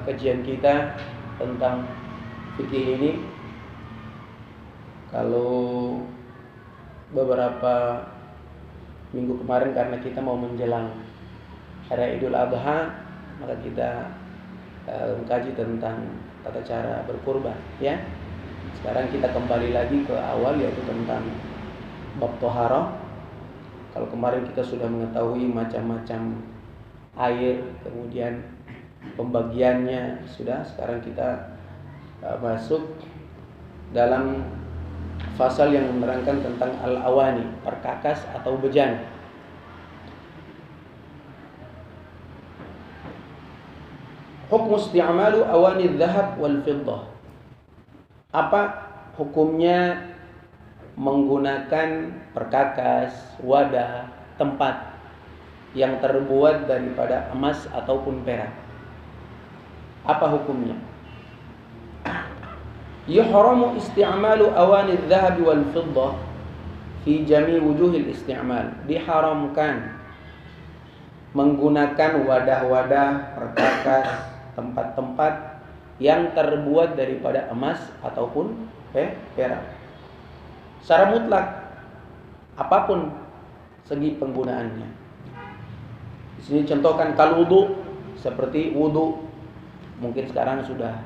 kajian kita tentang fikih ini. Kalau beberapa minggu kemarin karena kita mau menjelang hari Idul Adha, maka kita mengkaji tentang tata cara berkurban, ya. Sekarang kita kembali lagi ke awal, yaitu tentang bab toharah. Kalau kemarin kita sudah mengetahui macam-macam air, kemudian pembagiannya sudah. Sekarang kita masuk dalam fasal yang menerangkan tentang al-awani, perkakas atau bejana. Hukmu isti'malu awani dzahab wal fiddah. Apa hukumnya menggunakan perkakas, wadah, tempat yang terbuat daripada emas ataupun perak? Apa hukumnya? Yuhramu isti'malu awani dzahab wal fiddah fi jami' wujuhil isti'mal. Diharamkan menggunakan wadah-wadah, perkakas, tempat-tempat yang terbuat daripada emas ataupun perak. Secara mutlak, apapun segi penggunaannya. Di sini contohkan kalau wudu, seperti wudu. Mungkin sekarang sudah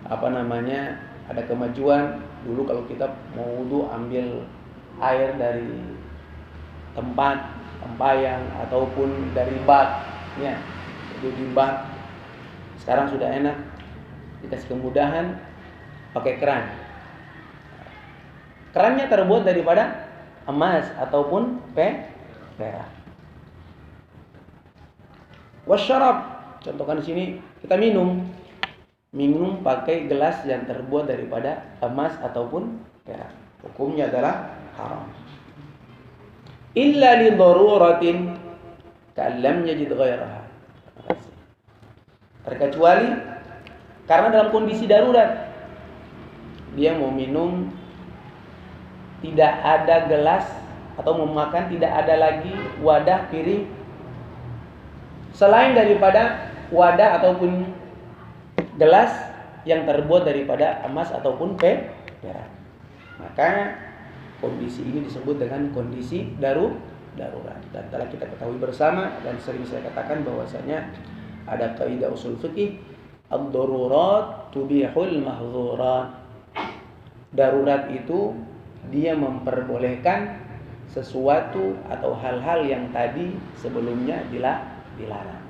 ada kemajuan. Dulu kalau kita mau wudu ambil air dari tempat tempayan ataupun dari bak, ya, itu di bak. Sekarang sudah enak, dikasih kemudahan pakai keran. Kerannya terbuat daripada emas ataupun perak. Wasyarab, contohkan di sini kita minum pakai gelas yang terbuat daripada emas ataupun perak. Hukumnya adalah haram. Illa li daruratin ka'allam yajid ghairaha. Terkecuali karena dalam kondisi darurat, dia mau minum, tidak ada gelas, atau mau makan tidak ada lagi wadah, piring selain daripada wadah ataupun gelas yang terbuat daripada emas ataupun perak. Maka kondisi ini disebut dengan kondisi darurat. Dan telah kita ketahui bersama dan sering saya katakan bahwasanya ada kaidah usul fikih, ad-darurat tubihul mahzurat. Darurat itu dia memperbolehkan sesuatu atau hal-hal yang tadi sebelumnya dilarang.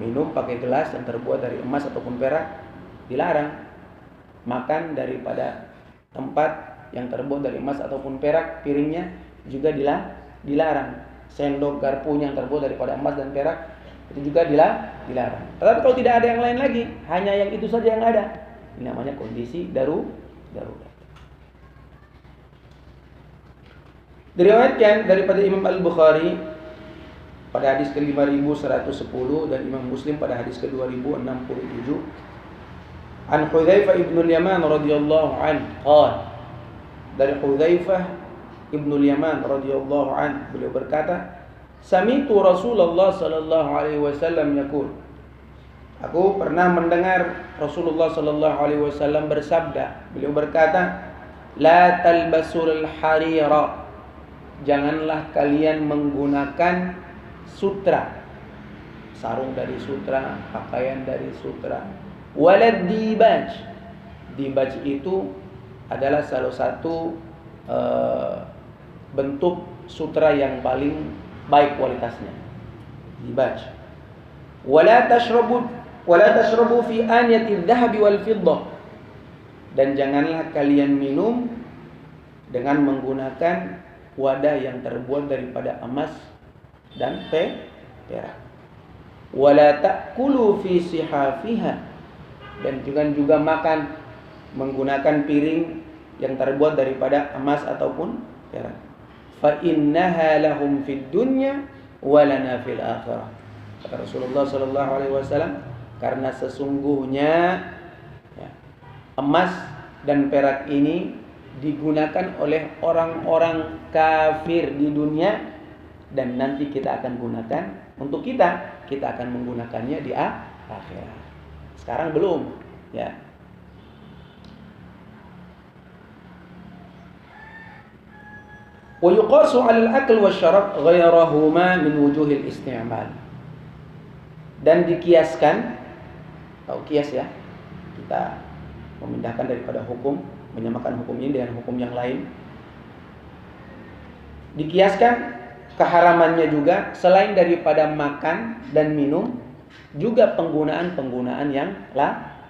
Minum pakai gelas yang terbuat dari emas ataupun perak dilarang. Makan daripada tempat yang terbuat dari emas ataupun perak, piringnya juga dilarang. Sendok garpu yang terbuat daripada emas dan perak itu juga dilarang. Tetapi kalau tidak ada yang lain lagi, hanya yang itu saja yang ada, ini namanya kondisi darurat. Diriwayatkan daripada Imam Al-Bukhari pada hadis ke-5110 dan Imam Muslim pada hadis ke-2067, an Hudzaifah ibn al-Yaman radhiyallahu anhu qala, dari Hudzaifah ibn al-Yaman radhiyallahu anhu, beliau berkata, sami'tu Rasulullah sallallahu alaihi wasallam yaqul, aku pernah mendengar Rasulullah sallallahu alaihi wasallam bersabda. Beliau berkata, la talbasul harira, janganlah kalian menggunakan sutra, sarung dari sutra, pakaian dari sutra. Walad dibaj, dibaj itu adalah salah satu bentuk sutra yang paling baik kualitasnya, dibaj. Wala tashrabu fi aniyati adh-dhahabi wal fiddah, dan janganlah kalian minum dengan menggunakan wadah yang terbuat daripada emas dan perak. Wala ta'kulu fi sihafiha, dan juga makan menggunakan piring yang terbuat daripada emas ataupun perak. Fa innaha lahum fid dunya wa lana fil akhirah. Kata Rasulullah sallallahu alaihi wasallam, karena sesungguhnya emas dan perak ini digunakan oleh orang-orang kafir di dunia, dan nanti kita akan gunakan untuk kita akan menggunakannya di akhirat. Sekarang belum, ya. Wa yuqasu 'ala al-akl wasyarab ghairahuma min wujuhil isti'mal. Dan dikiaskan, tahu kias ya? Kita memindahkan daripada hukum, menyamakan hukum ini dengan hukum yang lain. Dikiaskan keharamannya juga selain daripada makan dan minum, juga penggunaan yang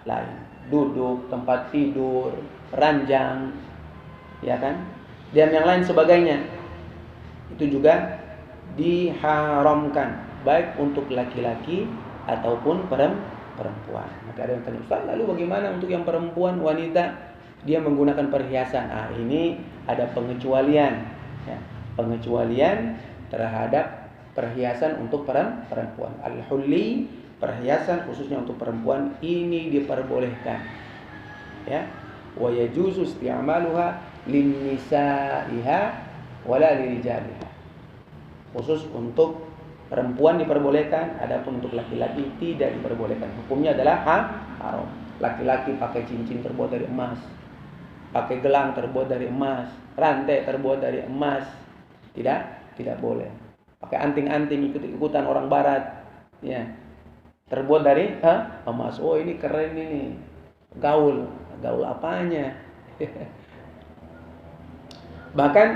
lain. Duduk, tempat tidur, ranjang, ya kan? Dan yang lain sebagainya. Itu juga diharamkan baik untuk laki-laki ataupun perempuan. Maka ada yang tanya, Ustaz, lalu bagaimana untuk yang perempuan, wanita, dia menggunakan perhiasan? Ini ada pengecualian, ya. Pengecualian terhadap perhiasan untuk perempuan. Al-hulli, perhiasan khususnya untuk perempuan ini diperbolehkan, ya. Wa yajuzu isti'maluha linnisaiha wala lirijaliha. Khusus untuk perempuan diperbolehkan, adapun untuk laki-laki tidak diperbolehkan. Hukumnya adalah haram. Laki-laki pakai cincin terbuat dari emas, pakai gelang terbuat dari emas, rantai terbuat dari emas, tidak boleh. Pakai anting-anting ikut-ikutan orang barat, ya, terbuat dari emas. Oh, ini keren ini. Gaul apanya? Bahkan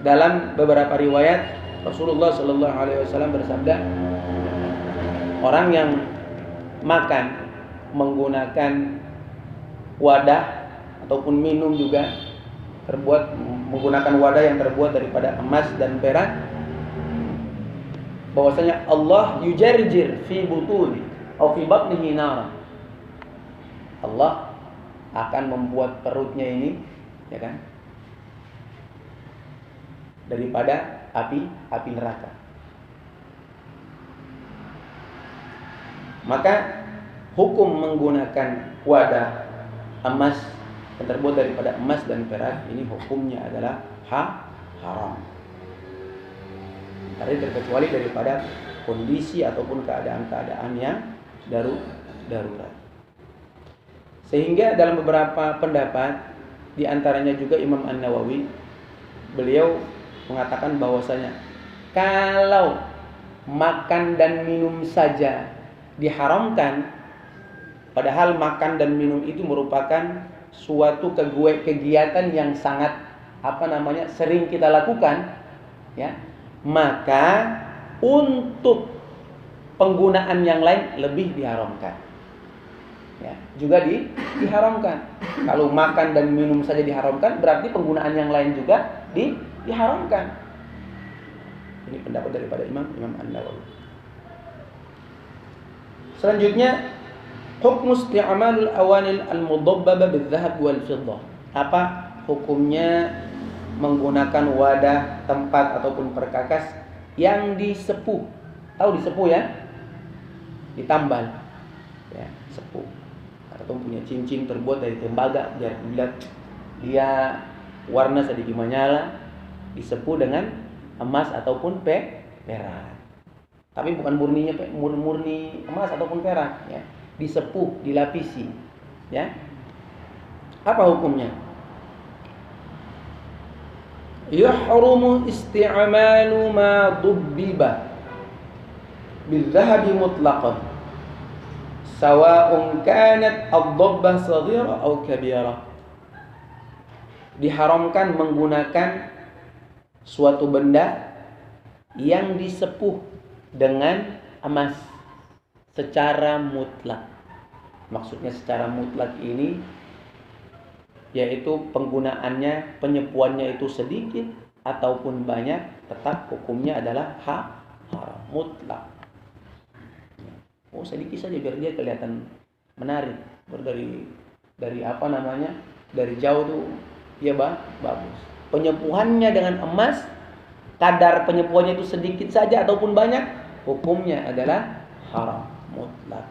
dalam beberapa riwayat Rasulullah Shallallahu Alaihi Wasallam bersabda, orang yang makan menggunakan wadah ataupun minum juga menggunakan wadah yang terbuat daripada emas dan perak, bahwasanya Allah yujarjir fi butuni atau fi batnihi nar. Allah akan membuat perutnya ini, ya kan, daripada api neraka. Maka hukum menggunakan wadah emas yang terbuat daripada emas dan perak ini hukumnya adalah haram. Terkecuali daripada kondisi ataupun keadaan-keadaan yang darurat. Sehingga dalam beberapa pendapat, di antaranya juga Imam An-Nawawi, beliau mengatakan bahwasanya kalau makan dan minum saja diharamkan, padahal makan dan minum itu merupakan suatu kegiatan yang sangat sering kita lakukan, ya, maka untuk penggunaan yang lain lebih diharamkan, ya, juga diharamkan. Kalau makan dan minum saja diharamkan, berarti penggunaan yang lain juga diharamkan. Ini pendapat daripada Imam An-Nawawi. Selanjutnya, hukum isti'malul awanil al-mudabbaba bil-dhahab wal-fiddah. Apa hukumnya menggunakan wadah, tempat ataupun perkakas yang disepuh? Tahu disepuh ya? Ditambal. Ya, sepuh. Atau punya cincin terbuat dari tembaga, biar dia warna sedikit menyala, disepuh dengan emas ataupun perak. Tapi bukan murni emas ataupun perak, ya. Disepuh, dilapisi, ya. Apa hukumnya? Yahrumu isti'malu ma dubbiba bil-dhahabi mutlaqan, sawa'un kanat ad-dabbah saghira aw kabira. Diharamkan menggunakan suatu benda yang disepuh dengan emas secara mutlak. Maksudnya secara mutlak ini yaitu penggunaannya, penyepuannya itu sedikit ataupun banyak, tetap hukumnya adalah haram mutlak. Oh, sedikit saja biar dia kelihatan menarik. Dari jauh tuh ya bagus. Penyepuhannya dengan emas, kadar penyepuhannya itu sedikit saja ataupun banyak, hukumnya adalah haram mutlak.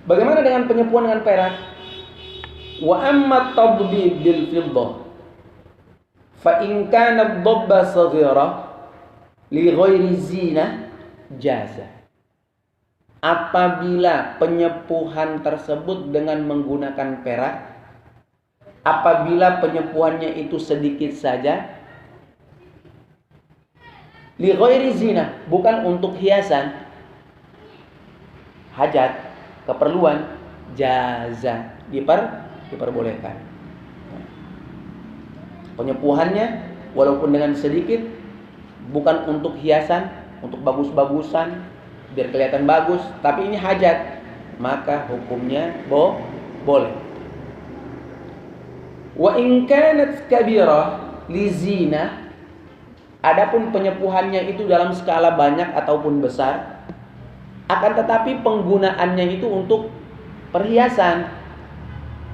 Bagaimana dengan penyepuhan dengan perak? Wa amma tadbib bil fiddah fa in kana ad-dabba saghira li ghairi zina jaza. Apabila penyepuhan tersebut dengan menggunakan perak, apabila penyepuhannya itu sedikit saja, li ghairi zina, bukan untuk hiasan, hajat, keperluan, jaza, diperbolehkan. Penyepuhannya walaupun dengan sedikit, bukan untuk hiasan, untuk bagus-bagusan, biar kelihatan bagus, tapi ini hajat, maka hukumnya boleh. Wa in kanat kabirah li zina, adapun penyepuhannya itu dalam skala banyak ataupun besar, akan tetapi penggunaannya itu untuk perhiasan,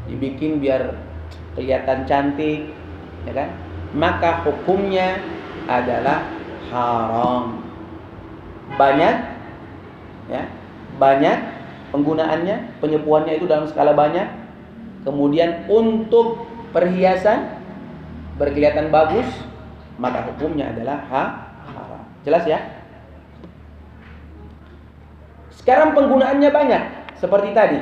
dibikin biar kelihatan cantik, ya kan? Maka hukumnya adalah haram. Banyak, ya, banyak penggunaannya, penyepuhannya itu dalam skala banyak, kemudian untuk perhiasan berkelihatan bagus, maka hukumnya adalah haram. Jelas ya? Sekarang penggunaannya banyak seperti tadi,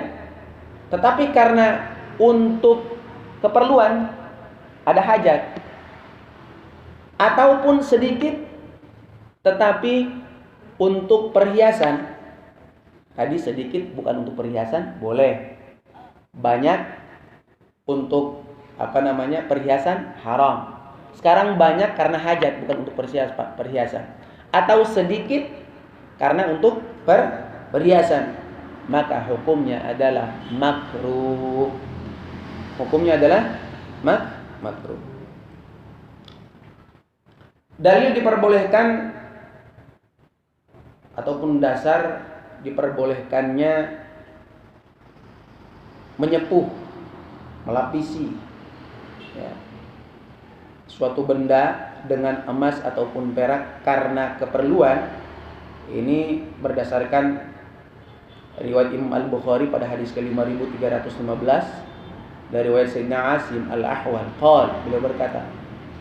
tetapi karena untuk keperluan, ada hajat, ataupun sedikit tetapi untuk perhiasan. Tadi sedikit bukan untuk perhiasan, boleh. Banyak untuk perhiasan, haram. Sekarang banyak karena hajat, bukan untuk perhiasan. Atau sedikit karena untuk perhiasan, maka hukumnya adalah makruh. Hukumnya adalah makruh. Dalil diperbolehkan ataupun dasar diperbolehkannya menyepuh, melapisi, ya, suatu benda dengan emas ataupun perak karena keperluan. Ini berdasarkan riwayat Imam Al-Bukhari pada hadis ke-5315 dari riwayat Sayyidina Asim Al-Ahwal qala, beliau berkata,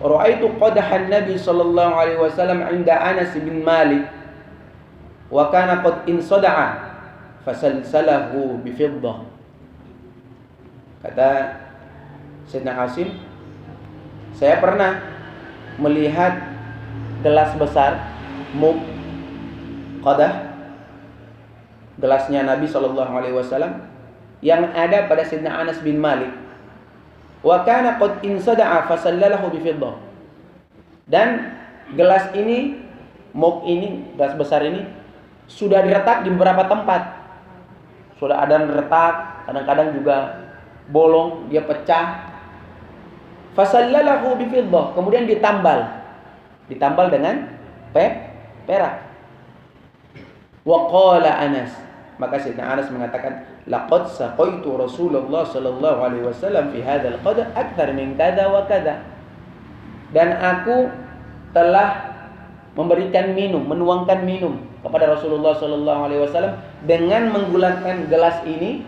ra'aitu qadahan Nabi sallallahu alaihi wasallam 'inda Anas bin Malik wa kana qad insada'a fasalsalahu bi fiddah. Kata Sayyidina Asim, saya pernah melihat gelas besar, mug, qadah, gelasnya Nabi sallallahu alaihi wasallam yang ada pada Sayyidina Anas bin Malik. Wa kana qad insada'a fasallalahu bi fiddah. Dan gelas ini, mug ini, gelas besar ini sudah diretak di beberapa tempat. Sudah ada retak, kadang-kadang juga bolong, dia pecah. Fasallalahu bi fiddah, kemudian ditambal dengan perak. Wa qala Anas, maka Sayyidina Anas mengatakan, laqad saqaitu Rasulullah sallallahu alaihi wasallam fi hadzal qadah akthar min kada wa kada. Dan aku telah memberikan minum, menuangkan minum kepada Rasulullah sallallahu alaihi wasallam dengan menggunakan gelas ini,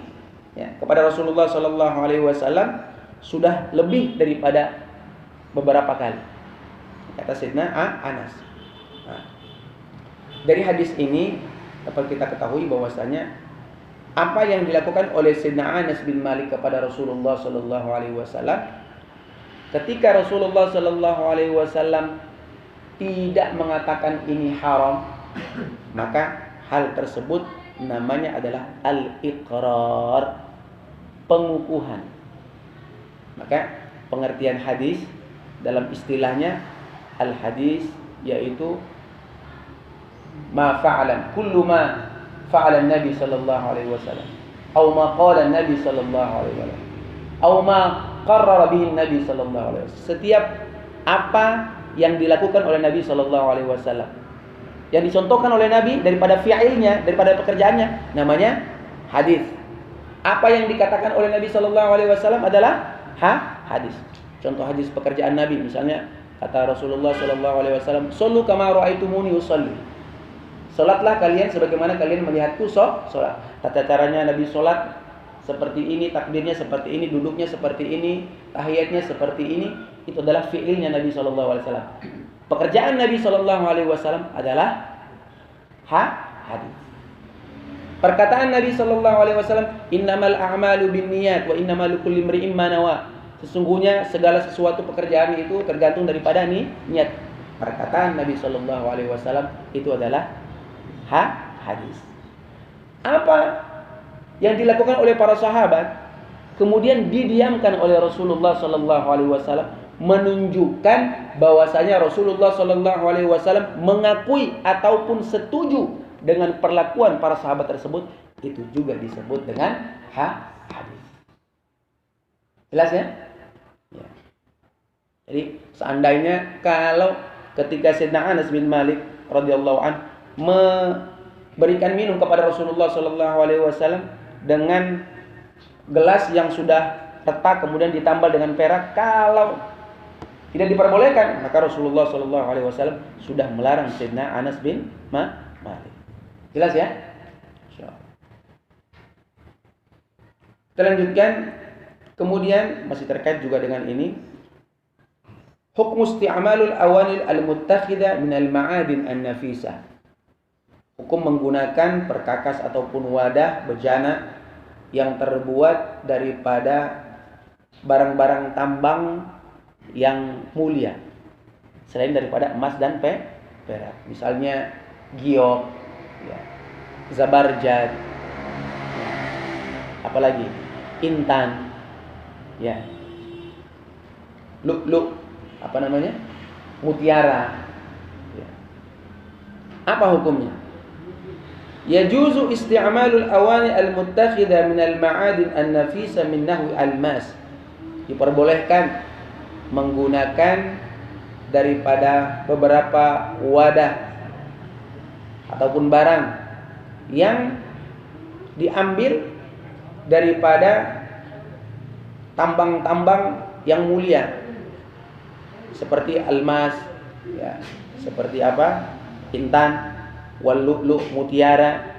ya, kepada Rasulullah sallallahu alaihi wasallam sudah lebih daripada beberapa kali, kata Sayyidina Anas. Nah, dari hadis ini dapat kita ketahui bahwasanya apa yang dilakukan oleh Sayyidina Anas bin Malik kepada Rasulullah sallallahu alaihi wasallam, ketika Rasulullah sallallahu alaihi wasallam tidak mengatakan ini haram, maka hal tersebut namanya adalah al-iqrar, pengukuhan. Maka pengertian hadis dalam istilahnya al-hadis yaitu ma fa'alan, kullu ma fa'ala Nabi sallallahu alaihi wasallam, atau ma qala Nabi sallallahu alaihi wasallam, atau ma qarrara bihi Nabi sallallahu alaihi wasallam. Setiap apa yang dilakukan oleh Nabi sallallahu alaihi wasallam, yang dicontohkan oleh Nabi daripada fi'ilnya, daripada pekerjaannya, namanya hadis. Apa yang dikatakan oleh Nabi sallallahu alaihi wasallam adalah hadis. Contoh hadis pekerjaan Nabi, misalnya kata Rasulullah sallallahu alaihi wasallam, "Shallu kama ra'aitumuni usolli." Salatlah kalian sebagaimana kalian melihatku salat. Tata caranya Nabi salat seperti ini, takbirnya seperti ini, duduknya seperti ini, tahiyatnya seperti ini. Itu adalah fi'ilnya Nabi sallallahu alaihi wasallam. Pekerjaan Nabi Shallallahu Alaihi Wasallam adalah hadis. Perkataan Nabi Shallallahu Alaihi Wasallam, innamal a'malu binniyat wa innamal likulli imri'in ma nawa. Sesungguhnya segala sesuatu pekerjaan itu tergantung daripada niat. Perkataan Nabi Shallallahu Alaihi Wasallam itu adalah hadis. Apa yang dilakukan oleh para sahabat kemudian didiamkan oleh Rasulullah Shallallahu Alaihi Wasallam, menunjukkan bahwasanya Rasulullah Shallallahu Alaihi Wasallam mengakui ataupun setuju dengan perlakuan para sahabat tersebut, itu juga disebut dengan hadis. Jelas ya? Ya. Jadi seandainya kalau ketika Sayyidina Anas bin Malik radhiyallahu an memberikan minum kepada Rasulullah Shallallahu Alaihi Wasallam dengan gelas yang sudah retak kemudian ditambal dengan perak, kalau tidak diperbolehkan, maka Rasulullah Shallallahu Alaihi Wasallam sudah melarang Sayyidina Anas bin Malik. Jelas ya? Kita lanjutkan. Kemudian masih terkait juga dengan ini, hukum isti'malul awanil al-muttakhidah minal ma'adin an-nafisah. Hukum menggunakan perkakas ataupun wadah bejana yang terbuat daripada barang-barang tambang yang mulia selain daripada emas dan perak. Misalnya giok, ya, zabarjad, ya, apalagi intan, ya, lu'lu', apa namanya, mutiara, ya. Apa hukumnya? Yajuzu isti'malul awani al-muttakhidah min al-ma'adin an-nafisa min nahwi al-mas. Diperbolehkan menggunakan daripada beberapa wadah ataupun barang yang diambil daripada tambang-tambang yang mulia seperti almas, ya, seperti apa? Intan, wal lu'lu', mutiara,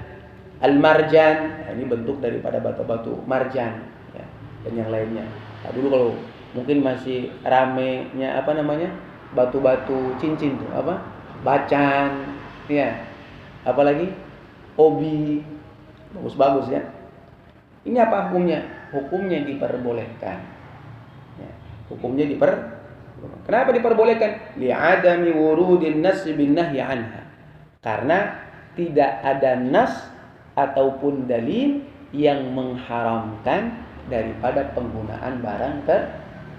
al-marjan, ini bentuk daripada batu-batu marjan, ya, dan yang lainnya. Nah, dulu kalau mungkin masih ramenya apa namanya, batu-batu cincin tuh, apa, bacan, ya, apalagi obi, bagus-bagus ya. Ini apa hukumnya? Hukumnya diperbolehkan, ya, hukumnya kenapa diperbolehkan? Li'adami wurudin nas bin nahyi anha, karena tidak ada nas ataupun dalil yang mengharamkan daripada penggunaan barang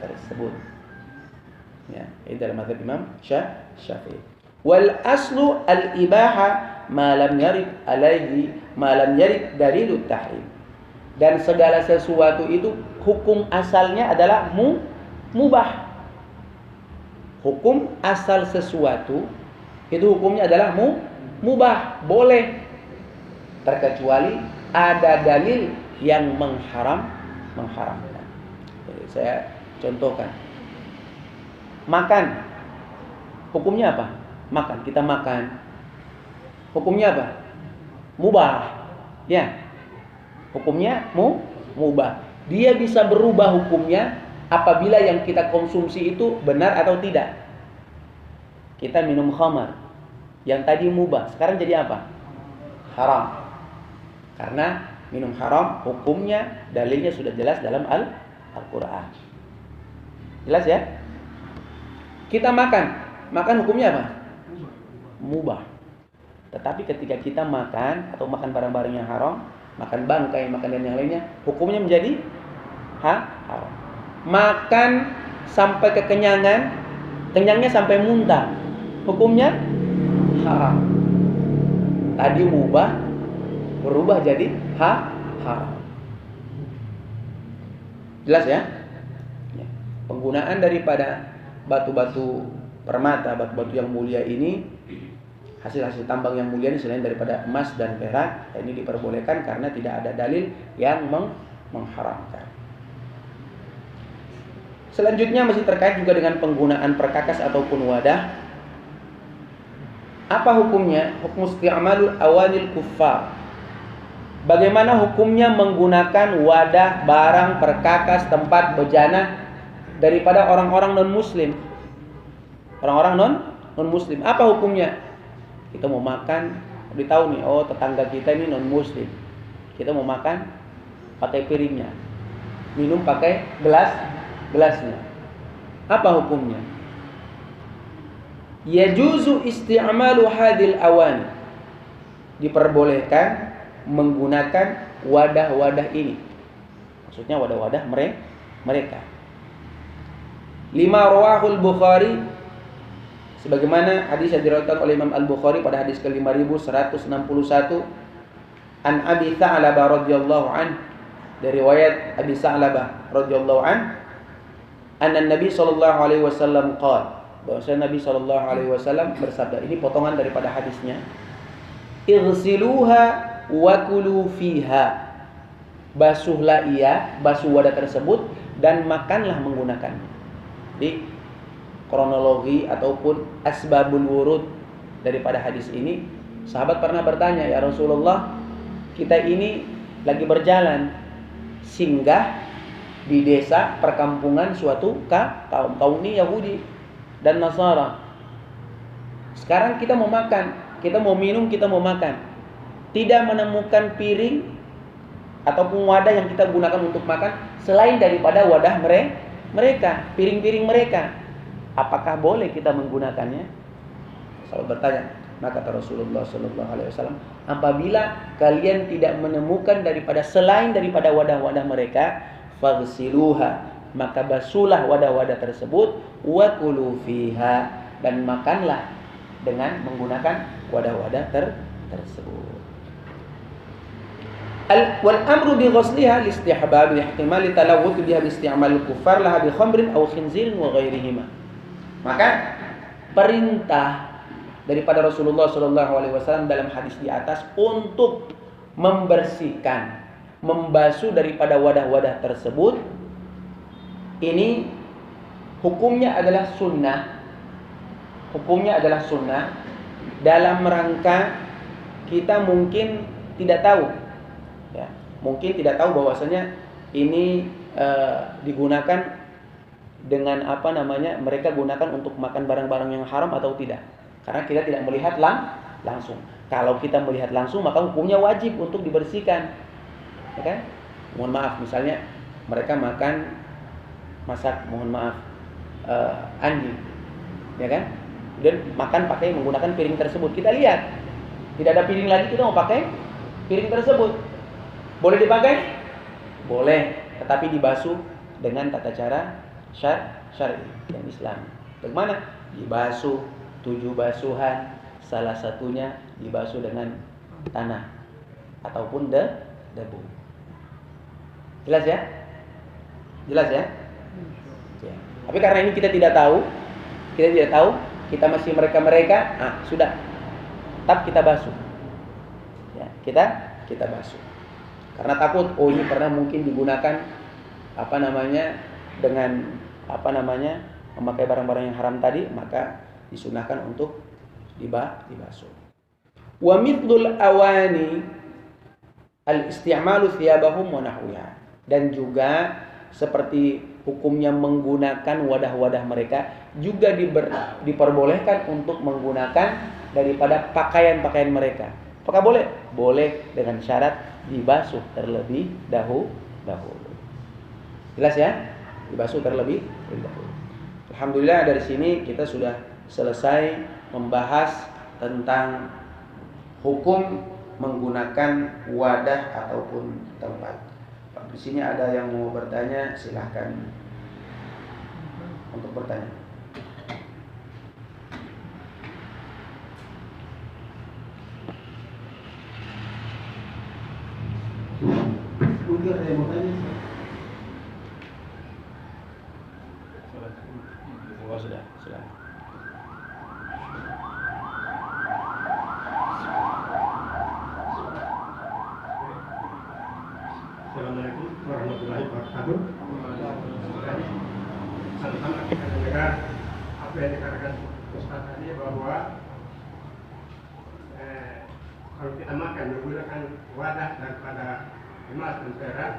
tersebut. Ya, ini dalam mazhab Imam Syafi'i. Wal aslu al-ibaha ma lam yarid alaihi ma lam yarid dalilut tahrim. Dan segala sesuatu itu hukum asalnya adalah mubah. Hukum asal sesuatu itu hukumnya adalah mubah, boleh, terkecuali ada dalil yang mengharamkan. Jadi saya contohkan, makan, hukumnya apa? Makan, kita makan, hukumnya apa? Mubah, ya, hukumnya mubah. Dia bisa berubah hukumnya apabila yang kita konsumsi itu benar atau tidak. Kita minum khamar, yang tadi mubah, sekarang jadi apa? Haram. Karena minum haram hukumnya, dalilnya sudah jelas dalam Al-Quran. Jelas ya? Kita makan hukumnya apa? Mubah. Tetapi ketika kita makan atau makan barang-barang yang haram, makan bangkai, makan dan yang lainnya, hukumnya menjadi haram. Makan sampai kekenyangan, kenyangnya sampai muntah, hukumnya haram. Tadi mubah berubah jadi haram. Jelas ya? Penggunaan daripada batu-batu permata, batu-batu yang mulia ini, hasil-hasil tambang yang mulia ini selain daripada emas dan perak, ini diperbolehkan karena tidak ada dalil yang mengharamkan. Selanjutnya masih terkait juga dengan penggunaan perkakas ataupun wadah. Apa hukumnya? Hukum isti'malul awanil kuffar. Bagaimana hukumnya menggunakan wadah, barang, perkakas, tempat bejana daripada orang-orang non-muslim? Orang-orang non muslim. Apa hukumnya? Kita mau makan, beritahu nih, oh tetangga kita ini non muslim. Kita mau makan pakai piringnya, minum pakai gelasnya. Apa hukumnya? Yajuzu isti'malu hadil awani. Diperbolehkan menggunakan wadah-wadah ini. Maksudnya wadah-wadah mereka. Lima rawahul Bukhari, sebagaimana hadis yang diriwayatkan oleh Imam Al-Bukhari pada hadis ke-5161 an Abi Tha'labah radhiyallahu an, dari riwayat Abi Tha'labah radhiyallahu an, anna Nabi sallallahu alaihi wasallam qala, bahwasanya Nabi sallallahu alaihi wasallam bersabda, ini potongan daripada hadisnya, ighsiluha wa kulu fiha. Basuhlah ia, basuh wadah tersebut dan makanlah menggunakannya. Di kronologi ataupun asbabul wurud daripada hadis ini, sahabat pernah bertanya, ya Rasulullah, kita ini lagi berjalan singgah di desa perkampungan suatu kaum ini Yahudi dan Nasara. Sekarang kita mau makan, kita mau minum, kita mau makan, tidak menemukan piring ataupun wadah yang kita gunakan untuk makan selain daripada wadah mereka, piring-piring mereka. Apakah boleh kita menggunakannya? Sahabat bertanya. Maka kata Rasulullah sallallahu alaihi wasallam, apabila kalian tidak menemukan daripada selain daripada wadah-wadah mereka, faghsiluha, maka basuhlah wadah-wadah tersebut, wa kulu fiha, dan makanlah dengan menggunakan wadah-wadah tersebut. Wal amru bi ghusliha li istihbab ihtimal talawwuth biha bi isti'mal kuffar laha bi khamrin aw khinzirin wa ghairihima. Maka perintah daripada Rasulullah sallallahu alaihi wasallam dalam hadis di atas untuk membersihkan, membasuh daripada wadah-wadah tersebut, ini hukumnya adalah sunnah. Hukumnya adalah sunnah dalam rangka kita mungkin tidak tahu, ya, mungkin tidak tahu bahwasanya ini digunakan dengan apa namanya, mereka gunakan untuk makan barang-barang yang haram atau tidak, karena kita tidak melihat langsung. Kalau kita melihat langsung maka hukumnya wajib untuk dibersihkan, ya kan? Mohon maaf, misalnya mereka masak, mohon maaf, anjing, ya kan? Dan makan pakai menggunakan piring tersebut. Kita lihat tidak ada piring lagi, kita mau pakai piring tersebut. Boleh dipakai? Boleh, tetapi dibasuh dengan tata cara syar'i yang Islam. Bagaimana? Dibasuh 7 basuhan, salah satunya dibasuh dengan tanah ataupun debu. Jelas ya? Jelas ya? Ya. Tapi karena ini kita tidak tahu, kita masih mereka, sudah, tetap kita basuh. Ya, kita basuh. Karena takut, ini pernah mungkin digunakan dengan memakai barang-barang yang haram tadi, maka disunahkan untuk dibasuh. Wa mithlul awani al-isti'malu thiyabahum wa nahwiha. Dan juga seperti hukumnya menggunakan wadah-wadah mereka, juga diperbolehkan untuk menggunakan daripada pakaian-pakaian mereka. Apakah boleh? Boleh, dengan syarat dibasuh terlebih dahulu. Jelas ya? Dibasuh terlebih dahulu. Alhamdulillah, dari sini kita sudah selesai membahas tentang hukum menggunakan wadah ataupun tempat. Di sini ada yang mau bertanya, silahkan untuk bertanya. Mungkin ada yang mau tanya? Oh, sudah. Assalamualaikum warahmatullahi wabarakatuh. Sama-sama kita dengar apa yang dikatakan Ustaz tadi, bahwa kalau kita makan menggunakan wadah daripada emas dan perak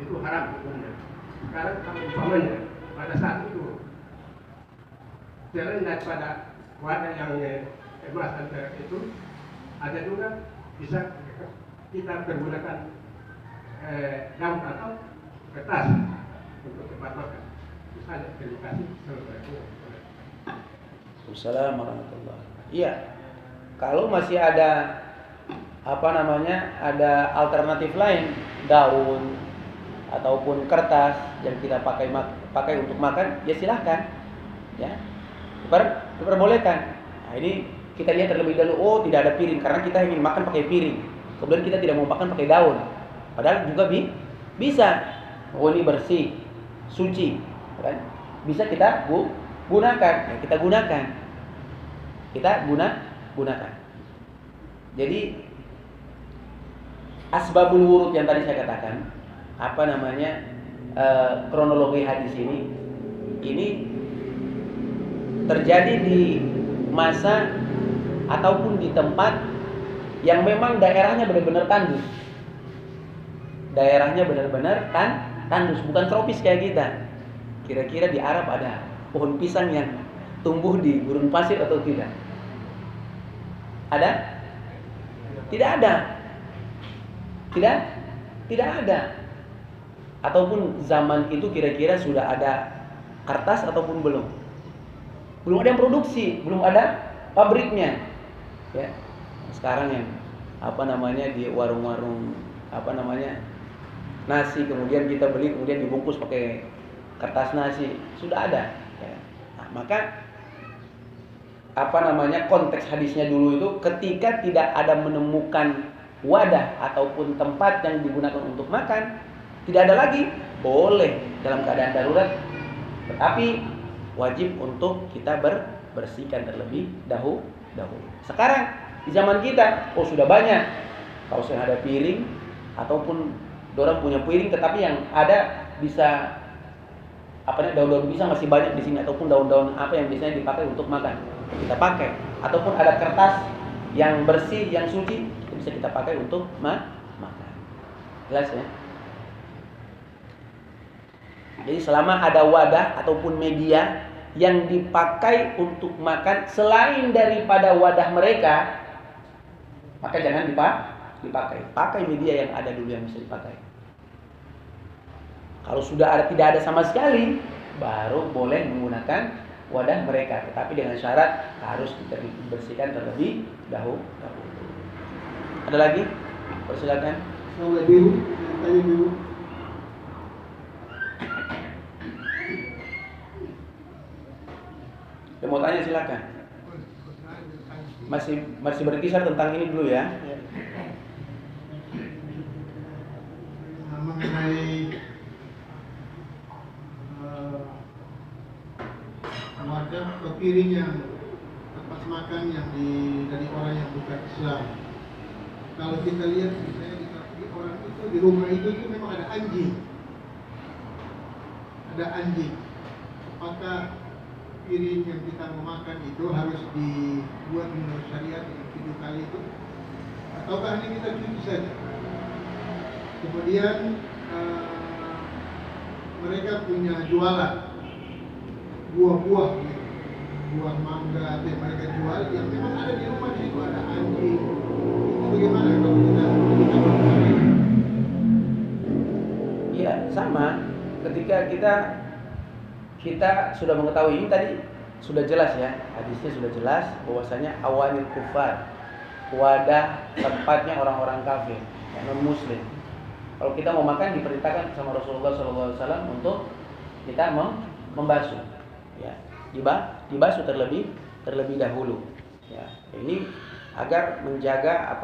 itu haram hukumnya. Sekarang kalau umpamanya pada saat itu selain daripada wadah yang emas dan perak itu ada juga bisa kita pergunakan daun atau kertas untuk tempat makan. Misalnya, terima kasih. Assalamualaikum warahmatullahi wabarakatuh. Iya, kalau masih ada ada alternatif lain, daun ataupun kertas yang kita pakai untuk makan, ya silahkan, ya diperbolehkan. Nah, ini kita lihat terlebih dahulu. Oh, tidak ada piring karena kita ingin makan pakai piring. Kemudian kita tidak mau makan pakai daun. Padahal juga bisa. Oh, ini bersih, suci, kan? Bisa kita gunakan. Ya, kita gunakan. Gunakan. Jadi asbabul wurud yang tadi saya katakan, kronologi hadis ini terjadi di masa ataupun di tempat yang memang daerahnya benar-benar tandus. Daerahnya benar-benar tandus, bukan tropis kayak kita. Kira-kira di Arab ada pohon pisang yang tumbuh di gurun pasir atau tidak? Ada? Tidak ada. Tidak ada. Ataupun zaman itu kira-kira sudah ada kertas ataupun belum? Belum ada yang produksi, belum ada pabriknya. Ya. Sekarang yang di warung-warung nasi, kemudian kita beli, kemudian dibungkus pakai kertas nasi, sudah ada. Ya. Nah, maka konteks hadisnya dulu itu ketika tidak ada menemukan wadah ataupun tempat yang digunakan untuk makan, tidak ada lagi, boleh dalam keadaan darurat, tetapi wajib untuk kita bersihkan terlebih dahulu. Sekarang di zaman kita, sudah banyak. Kalau saya ada piring ataupun orang punya piring, tetapi yang ada bisa daun-daun pisang masih banyak di sini, ataupun daun-daun yang biasanya dipakai untuk makan, kita pakai, ataupun ada kertas yang bersih, yang suci, itu bisa kita pakai untuk makan. Jelas ya? Jadi selama ada wadah ataupun media yang dipakai untuk makan selain daripada wadah mereka, maka jangan dipakai. Pakai media yang ada dulu yang bisa dipakai. Kalau sudah tidak ada sama sekali, baru boleh menggunakan wadah mereka, tetapi dengan syarat harus dibersihkan terlebih dahulu. Ada lagi? Persilakan. Yang mau tanya silakan. Masih berkisar tentang ini dulu ya. Mengenai wadah atau piring yang tempat makan yang dari orang yang bukan Islam. Kalau kita lihat misalnya di orang itu di rumah itu memang ada anjing. Apakah piring yang kita mau makan itu harus dibuat menurut syariat yang 7 kali itu, ataukah hanya kita cuci saja? Kemudian mereka punya jualan buah-buah gitu, buah mangga yang mereka jual yang memang ada di rumah, di situ ada anjing. Itu bagaimana kalau kita Iya, sama. Ketika kita sudah mengetahui ini tadi sudah jelas ya, hadisnya sudah jelas bahwasanya awanil kufar, wadah tempatnya orang-orang kafir, non muslim. Kalau kita mau makan diperintahkan sama Rasulullah SAW untuk kita membasuh, ya, dibasuh terlebih dahulu. Ya, ini agar menjaga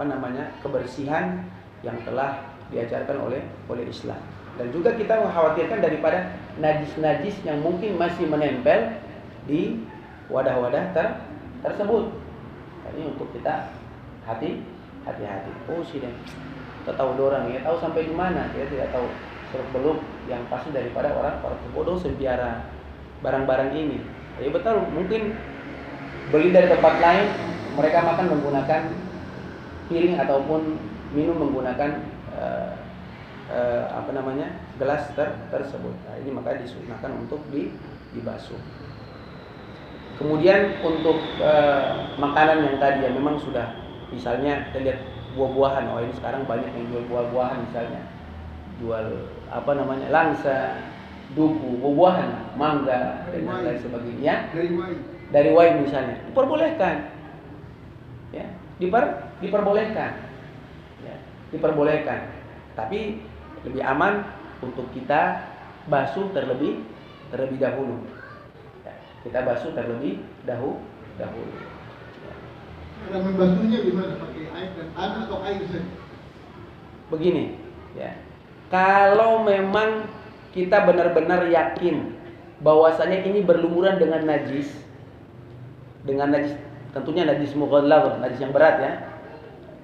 kebersihan yang telah diajarkan oleh Islam. Dan juga kita mengkhawatirkan daripada najis-najis yang mungkin masih menempel di wadah-wadah tersebut. Ini untuk kita hati-hati. Oh sudah, kita tahu dorang ya, tahu sampai di mana, ya tidak tahu seluk-beluk yang pasti daripada orang bodoh sempiara barang-barang ini. Ya betul, mungkin beli dari tempat lain, mereka makan menggunakan piring ataupun minum menggunakan gelas tersebut. Nah, ini maka disunahkan untuk dibasuh. Kemudian untuk makanan yang tadi yang memang sudah, misalnya kita lihat buah-buahan, oh ini sekarang banyak yang jual buah-buahan, misalnya jual langsa, duku, buah-buahan, mangga dan lain sebagainya. Dari wine misalnya, diperbolehkan, ya, diperbolehkan, ya, diperbolehkan. Tapi lebih aman untuk kita basuh terlebih dahulu. Ya, kita basuh terlebih dahulu. Cara membasuhnya gimana? Pakai air dan tanah atau air saja? Begini, ya. Kalau memang kita benar-benar yakin bahwasanya ini berlumuran dengan najis, tentunya najis mughallazah, najis yang berat ya.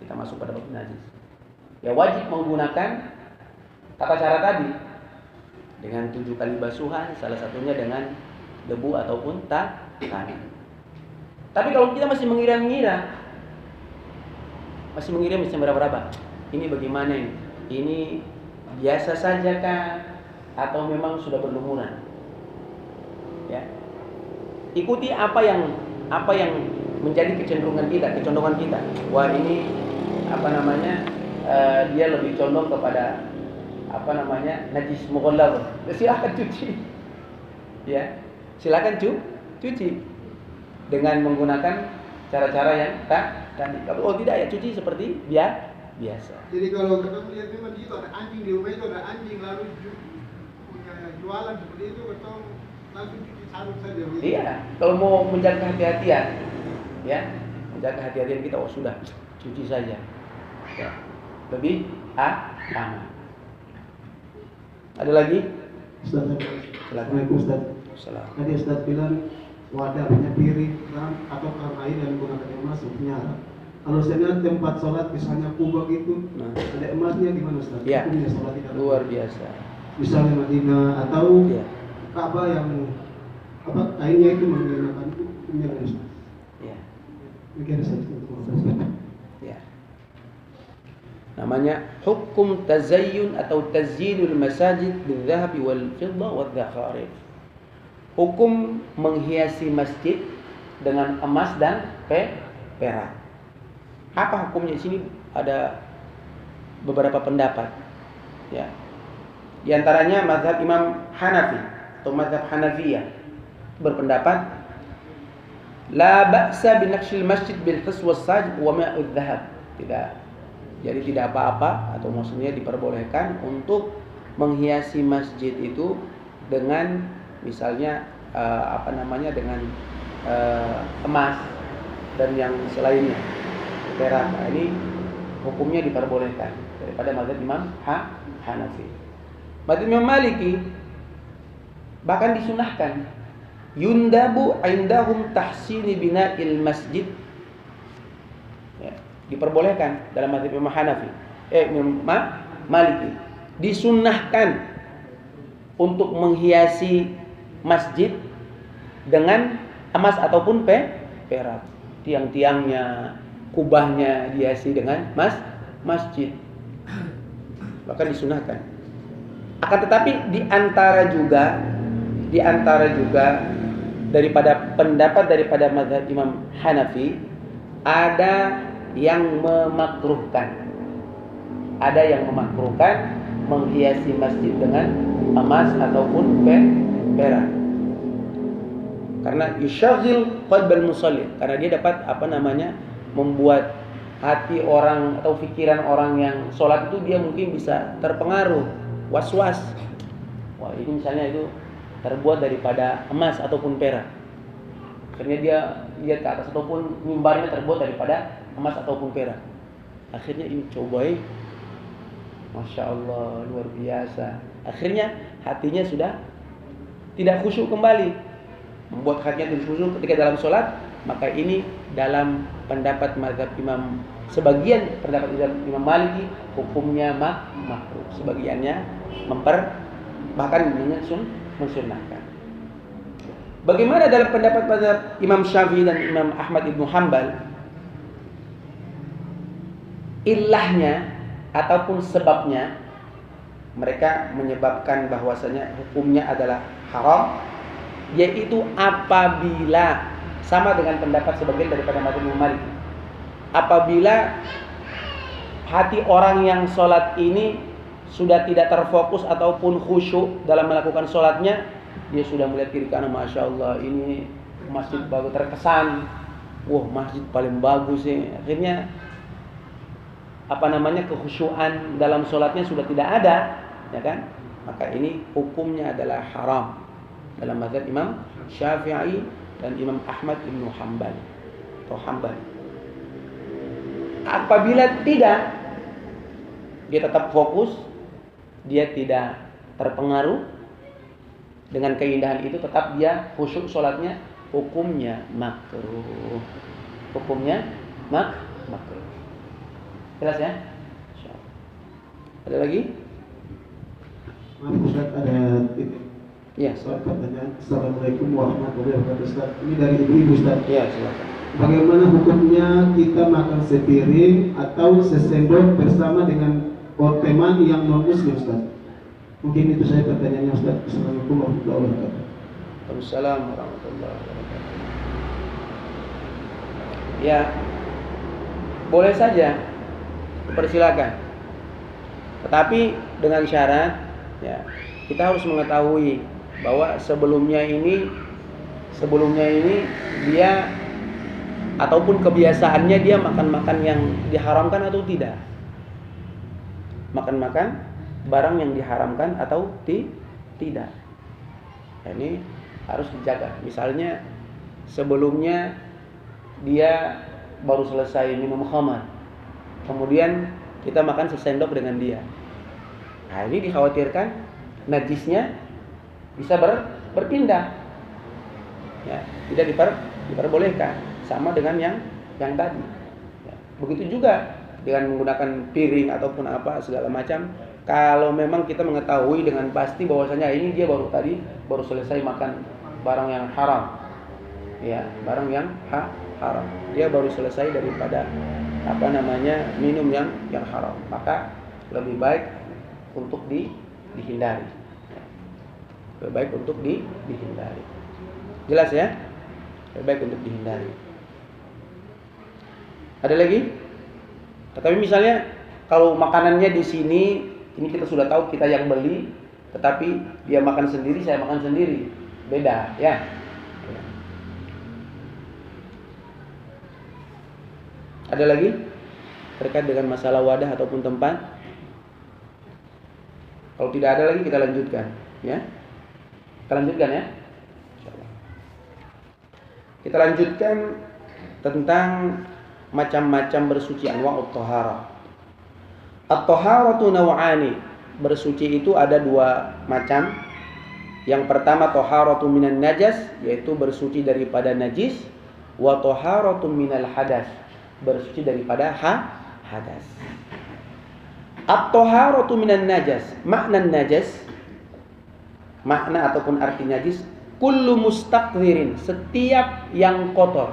Kita masuk pada bab najis. Ya wajib menggunakan tata cara tadi dengan 7 kali basuhan, salah satunya dengan debu ataupun tanah. Tapi kalau kita masih mengira-ngira, masih meraba-raba, ini bagaimana ini? Ini biasa saja kah atau memang sudah berlumuran? Ya. Ikuti apa yang menjadi kecenderungan kita. Wah, ini dia lebih condong kepada najis mughallazah. Silakan cuci. Ya. Silakan cuci dengan menggunakan cara-cara yang tadi. Kalau tidak ya cuci seperti biasa. Jadi kalau kita melihat memang itu ada anjing di rumah, itu ada anjing lalu punya jualan seperti itu, kita langsung cuci sarung saja. Iya, kalau mau menjaga kehati-hatian, ya, menjaga kehati-hatian kita, sudah cuci saja, ya, lebih aman. Ada lagi? Ustaz, Silakan. Ustaz. Tadi Ustaz bilang wadah punya piring atau karena air yang menggunakan emas hukumnya haram. Kalau saya lihat tempat sholat misalnya kubah gitu, ada emasnya gimana Ustaz? Ya, Hukumnya sholat tidak luar biasa. Misalnya Madinah atau Ya. Ka'bah yang kainnya itu menggunakan hukumnya Ustaz. Ya. Mungkin saya cukup. Ya. Namanya hukum tazayyun atau tazyinul masajid bil dhahabi wal fiddah wal zakharif. Hukum menghiasi masjid dengan emas dan perak. Apa hukumnya? Di sini ada beberapa pendapat. Ya. Di antaranya mazhab Imam Hanafi atau mazhab Hanafiyah berpendapat la ba'sa bi naqshil masjid bil his was saj wa ma'ud dhahab. Tidak. Jadi tidak apa-apa, atau maksudnya diperbolehkan untuk menghiasi masjid itu dengan misalnya dengan emas dan yang selainnya, perak. Nah, ini hukumnya diperbolehkan daripada mazhab Imam Hanafi. Mazhab Imam Maliki bahkan disunahkan, yundabu indahum tahsini bina'il masjid. Ya, diperbolehkan dalam mazhab Imam Hanafi. Imam Maliki disunnahkan untuk menghiasi masjid dengan emas ataupun perak. Tiang-tiangnya, kubahnya dihiasi dengan masjid. Bahkan disunahkan. Akan tetapi di antara juga pendapat daripada mazhab Imam Hanafi ada yang memakruhkan. Ada yang memakruhkan menghiasi masjid dengan emas ataupun perak. Karena yushaghil qalbal musalli, karena dia dapat membuat hati orang atau pikiran orang yang sholat itu dia mungkin bisa terpengaruh, was-was. Wah, ini misalnya itu terbuat daripada emas ataupun perak. Akhirnya dia lihat ke atas ataupun mimbarnya terbuat daripada emas ataupun perak. Akhirnya ini cobain, Masya Allah, luar biasa. Akhirnya hatinya sudah tidak khusyuk kembali. Membuat hatinya tidak khusyuk ketika dalam sholat. Maka ini dalam pendapat mazhab sebagian pendapat Imam Maliki hukumnya makruh. Sebagiannya bahkan mensunnahkan. Bagaimana dalam pendapat mazhab Imam Syafi'i dan Imam Ahmad ibn Hanbal? Ilahnya ataupun sebabnya mereka menyebabkan bahwasanya hukumnya adalah haram, yaitu apabila sama dengan pendapat sebagian daripada mazhab Imam Malik. Apabila hati orang yang sholat ini sudah tidak terfokus ataupun khusyuk dalam melakukan sholatnya, dia sudah melihat kiri kanan, masya Allah ini masjid bagus, terkesan, wah masjid paling bagus sih. Akhirnya kekhusyuan dalam sholatnya sudah tidak ada, ya kan? Maka ini hukumnya adalah haram dalam mazhab Imam Syafi'i dan Imam Ahmad ibnu Hanbal atau Hanbali. Apabila tidak, dia tetap fokus, dia tidak terpengaruh dengan keindahan itu, tetap dia khusyuk sholatnya, hukumnya makruh. Hukumnya makruh. Jelas ya? Ada lagi? Maaf Ustaz, ada titik. Ya, Soal pertanyaan. Assalamualaikum warahmatullahi wabarakatuh Ustaz. Ini dari ibu Ustaz. Ya, silakan. Bagaimana hukumnya kita makan sepiring atau sesendok bersama dengan teman yang non muslim Ustaz? Mungkin itu saya pertanyaannya Ustaz. Assalamualaikum warahmatullahi wabarakatuh. Waalaikumsalam warahmatullahi wabarakatuh. Ya, boleh saja, persilakan. Tetapi dengan syarat, ya, kita harus mengetahui bahwa sebelumnya ini dia ataupun kebiasaannya dia makan-makan yang diharamkan atau tidak. Makan-makan barang yang diharamkan atau tidak. Ini harus dijaga. Misalnya sebelumnya dia baru selesai minum khamar, kemudian kita makan sesendok dengan dia. Nah, ini dikhawatirkan najisnya bisa berpindah. Ya, tidak diperbolehkan, sama dengan yang tadi. Ya, begitu juga dengan menggunakan piring ataupun apa segala macam. Kalau memang kita mengetahui dengan pasti bahwasanya ini dia baru selesai makan barang yang haram. Ya, barang yang haram. Dia baru selesai daripada minum yang haram. Maka lebih baik untuk dihindari. Lebih baik untuk dihindari. Jelas ya? Lebih baik untuk dihindari. Ada lagi? Tetapi misalnya kalau makanannya di sini, ini kita sudah tahu kita yang beli, tetapi dia makan sendiri, saya makan sendiri, beda ya. Ada lagi terkait dengan masalah wadah ataupun tempat? Kalau tidak ada lagi kita lanjutkan, ya. Kita lanjutkan ya. Kita lanjutkan tentang macam-macam bersuci, anwa'ut thahara. At-taharatu naw'ani. Bersuci itu ada dua macam. Yang pertama taharatu minan najas, yaitu bersuci daripada najis, wa taharatu minal hadas, bersuci daripada hadas. At-taharatu minan najas, makna najas, makna ataupun arti najis, kullu mustaqdhirin, setiap yang kotor.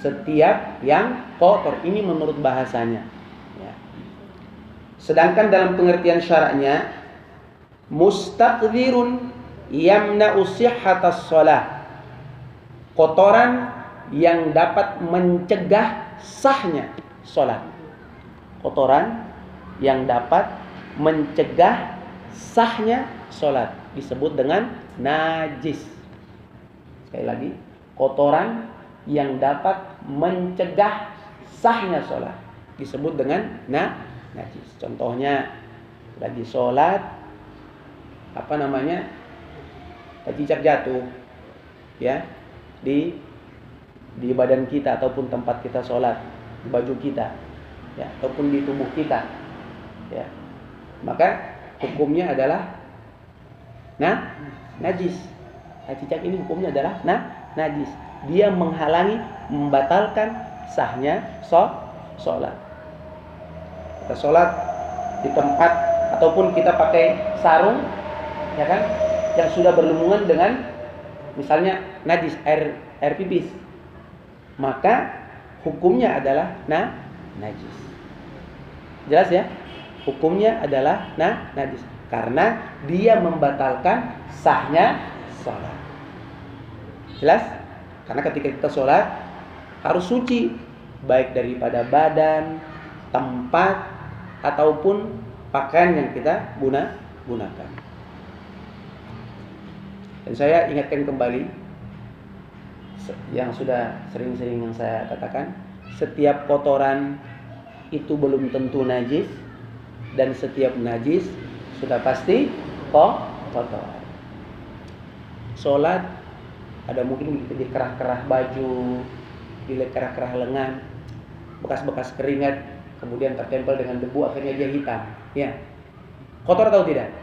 Setiap yang kotor, ini menurut bahasanya. Ya. Sedangkan dalam pengertian syara'nya, mustaqdhirun yamna'u sihhatas shalah, kotoran yang dapat mencegah sahnya sholat. Kotoran yang dapat mencegah sahnya sholat disebut dengan najis. Sekali lagi, kotoran yang dapat mencegah sahnya sholat disebut dengan najis. Contohnya lagi sholat, cicak jatuh, ya, di badan kita ataupun tempat kita sholat, di baju kita, ya, ataupun di tubuh kita, ya, maka hukumnya adalah najis. Cicak ini hukumnya adalah najis. Dia menghalangi, membatalkan sahnya sholat. Kita sholat di tempat ataupun kita pakai sarung, ya kan, yang sudah berlubungan dengan misalnya najis, air pipis, maka hukumnya adalah najis. Jelas ya? Hukumnya adalah najis karena dia membatalkan sahnya sholat. Jelas? Karena ketika kita sholat harus suci, baik daripada badan, tempat, ataupun pakaian yang kita gunakan. Dan saya ingatkan kembali yang sudah sering-sering yang saya katakan, setiap kotoran itu belum tentu najis, dan setiap najis sudah pasti kotor. Sholat ada mungkin di kerah-kerah baju, di kerah-kerah lengan, bekas-bekas keringat, kemudian tertempel dengan debu, akhirnya dia hitam. Ya, kotor atau tidak?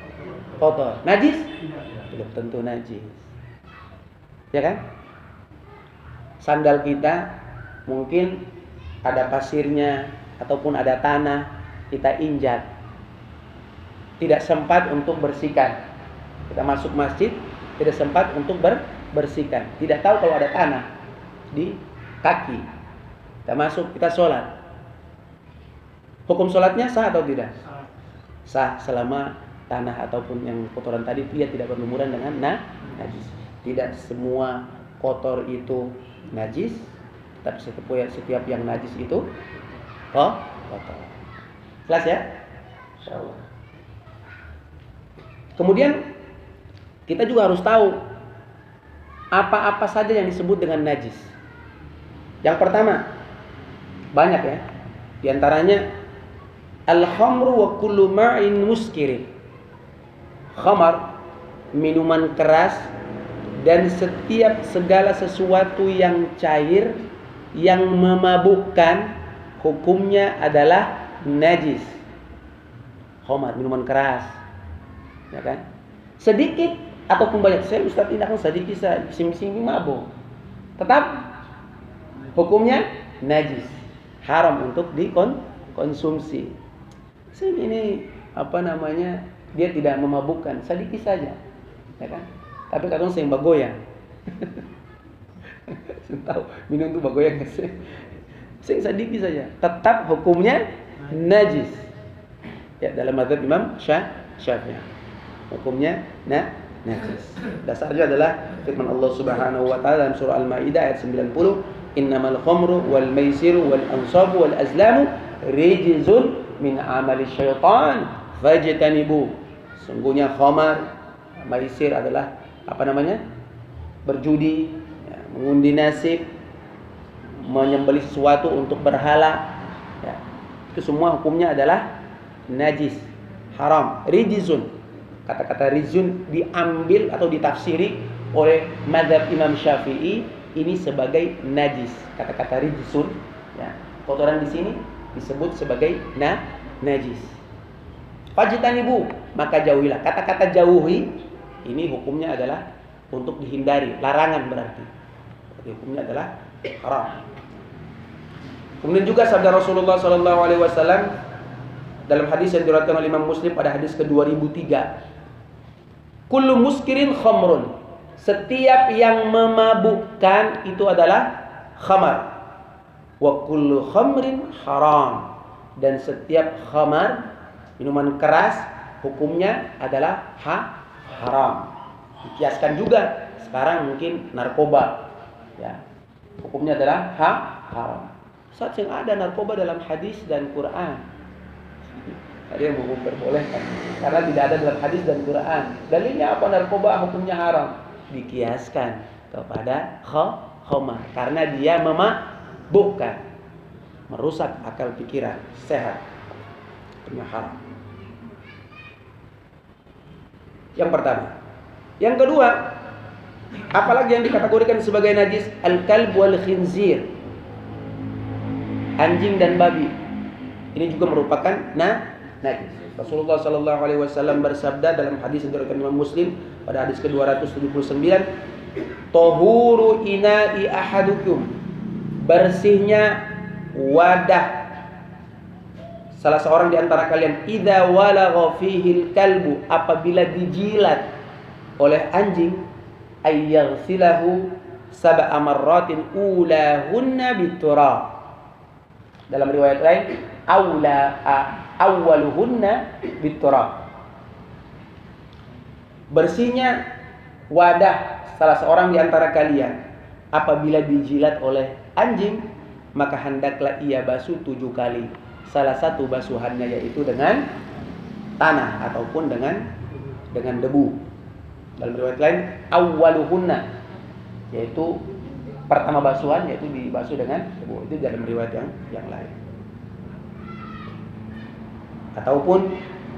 Kotor. Najis? Belum tentu najis. Ya kan? Sandal kita mungkin ada pasirnya ataupun ada tanah, kita injak, tidak sempat untuk bersihkan. Kita masuk masjid, tidak sempat untuk bersihkan, tidak tahu kalau ada tanah di kaki. Kita masuk, kita sholat. Hukum sholatnya sah atau tidak? Sah selama tanah ataupun yang kotoran tadi dia tidak berlumuran dengan najis. Tidak semua kotor itu najis, tapi setiap yang najis itu kotor. Jelas ya? Insyaallah. Kemudian kita juga harus tahu apa-apa saja yang disebut dengan najis. Yang pertama, banyak ya. Di antaranya al-khamru wa kullu ma'in muskirin. Khamar, minuman keras, dan setiap segala sesuatu yang cair yang memabukkan, hukumnya adalah najis. Khamar, minuman keras, ya kan? Sedikit ataupun banyak, saya Ustaz tidak akan sedikit saja, sing mabuk, tetap hukumnya najis, haram untuk dikonsumsi. Ini dia tidak memabukkan, sedikit saja, ya kan? Tapi kadang sing bagoyang. Tahu minum itu bagoyang sing sedikit saja, tetap hukumnya najis. Ya, dalam mazhab Imam Syafi'i hukumnya najis. Dasarnya adalah firman Allah Subhanahu wa taala dalam surah Al-Maidah ayat 90, innamal khamru wal maisiru wal ansabu wal azlamu rijzun min amali syaitan fajtanibu. Sungguhnya khamar, maisir adalah berjudi, ya, mengundi nasib, menyembelih sesuatu untuk berhala, ya. Itu semua hukumnya adalah najis, haram, rijzun. Kata-kata rijzun diambil atau ditafsiri oleh mazhab Imam Syafi'i ini sebagai najis. Kata-kata rijzun, ya, kotoran di sini disebut sebagai najis. Fajtanibu, maka jauhilah. Kata-kata jauhi ini hukumnya adalah untuk dihindari, larangan berarti. Hukumnya adalah haram. Kemudian juga sabda Rasulullah SAW dalam hadis yang diriwayatkan oleh Imam Muslim pada hadis ke-2003. Kullu muskirin khamrun. Setiap yang memabukkan itu adalah khamar. Wa kullu khamrin haram. Dan setiap khamar, minuman keras, hukumnya adalah haram. Dikiaskan juga sekarang mungkin narkoba, ya, hukumnya adalah haram. Saat yang ada narkoba dalam hadis dan Quran, ada yang memperbolehkan karena tidak ada dalam hadis dan Quran. Dalilnya apa? Narkoba hukumnya haram. Dikiaskan kepada khamar karena dia memabukkan, merusak akal pikiran, sehat, hukumnya haram. Yang pertama. Yang kedua, apalagi yang dikategorikan sebagai najis? Al-kalb wal khinzir, anjing dan babi. Ini juga merupakan najis. Rasulullah SAW bersabda dalam hadis yang diriwayatkan Imam Muslim pada hadis ke-279, "Tahuru ina'i ahadukum." Bersihnya wadah salah seorang di antara kalian, idza walagha fihil kalbu, apabila dijilat oleh anjing, ayyaghsilahu sab'a marratin ulahunna biturab. Dalam riwayat lain, awwaluhunna biturab. Bersihnya wadah salah seorang di antara kalian apabila dijilat oleh anjing, maka hendaklah ia basuh 7 kali. Salah satu basuhannya yaitu dengan tanah ataupun dengan debu. Dalam riwayat lain, awwaluhunna, yaitu pertama basuhan yaitu dibasuh dengan debu. Itu dalam riwayat yang lain. Ataupun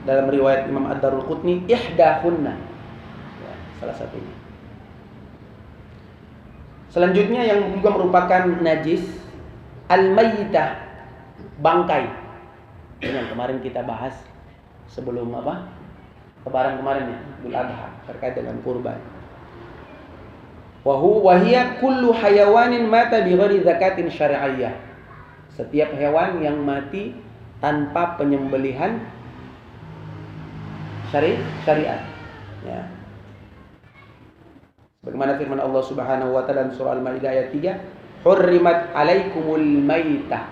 dalam riwayat Imam Ad-Darulqutni, ihdahunna, ya, salah satunya. Selanjutnya yang juga merupakan najis, al-mayyitah, bangkai. Ini yang kemarin kita bahas sebelum Lebaran kemarin ya, Idul Adha, terkait dengan kurban. Wa hiya kullu hayawanin mata bi ghairi zakatin syar'iyyah. Setiap hewan yang mati tanpa penyembelihan syariat. Ya. Bagaimana firman Allah Subhanahu wa taala dalam surah Al-Maidah ayat 3, "Hurrimat 'alaikumul maitah."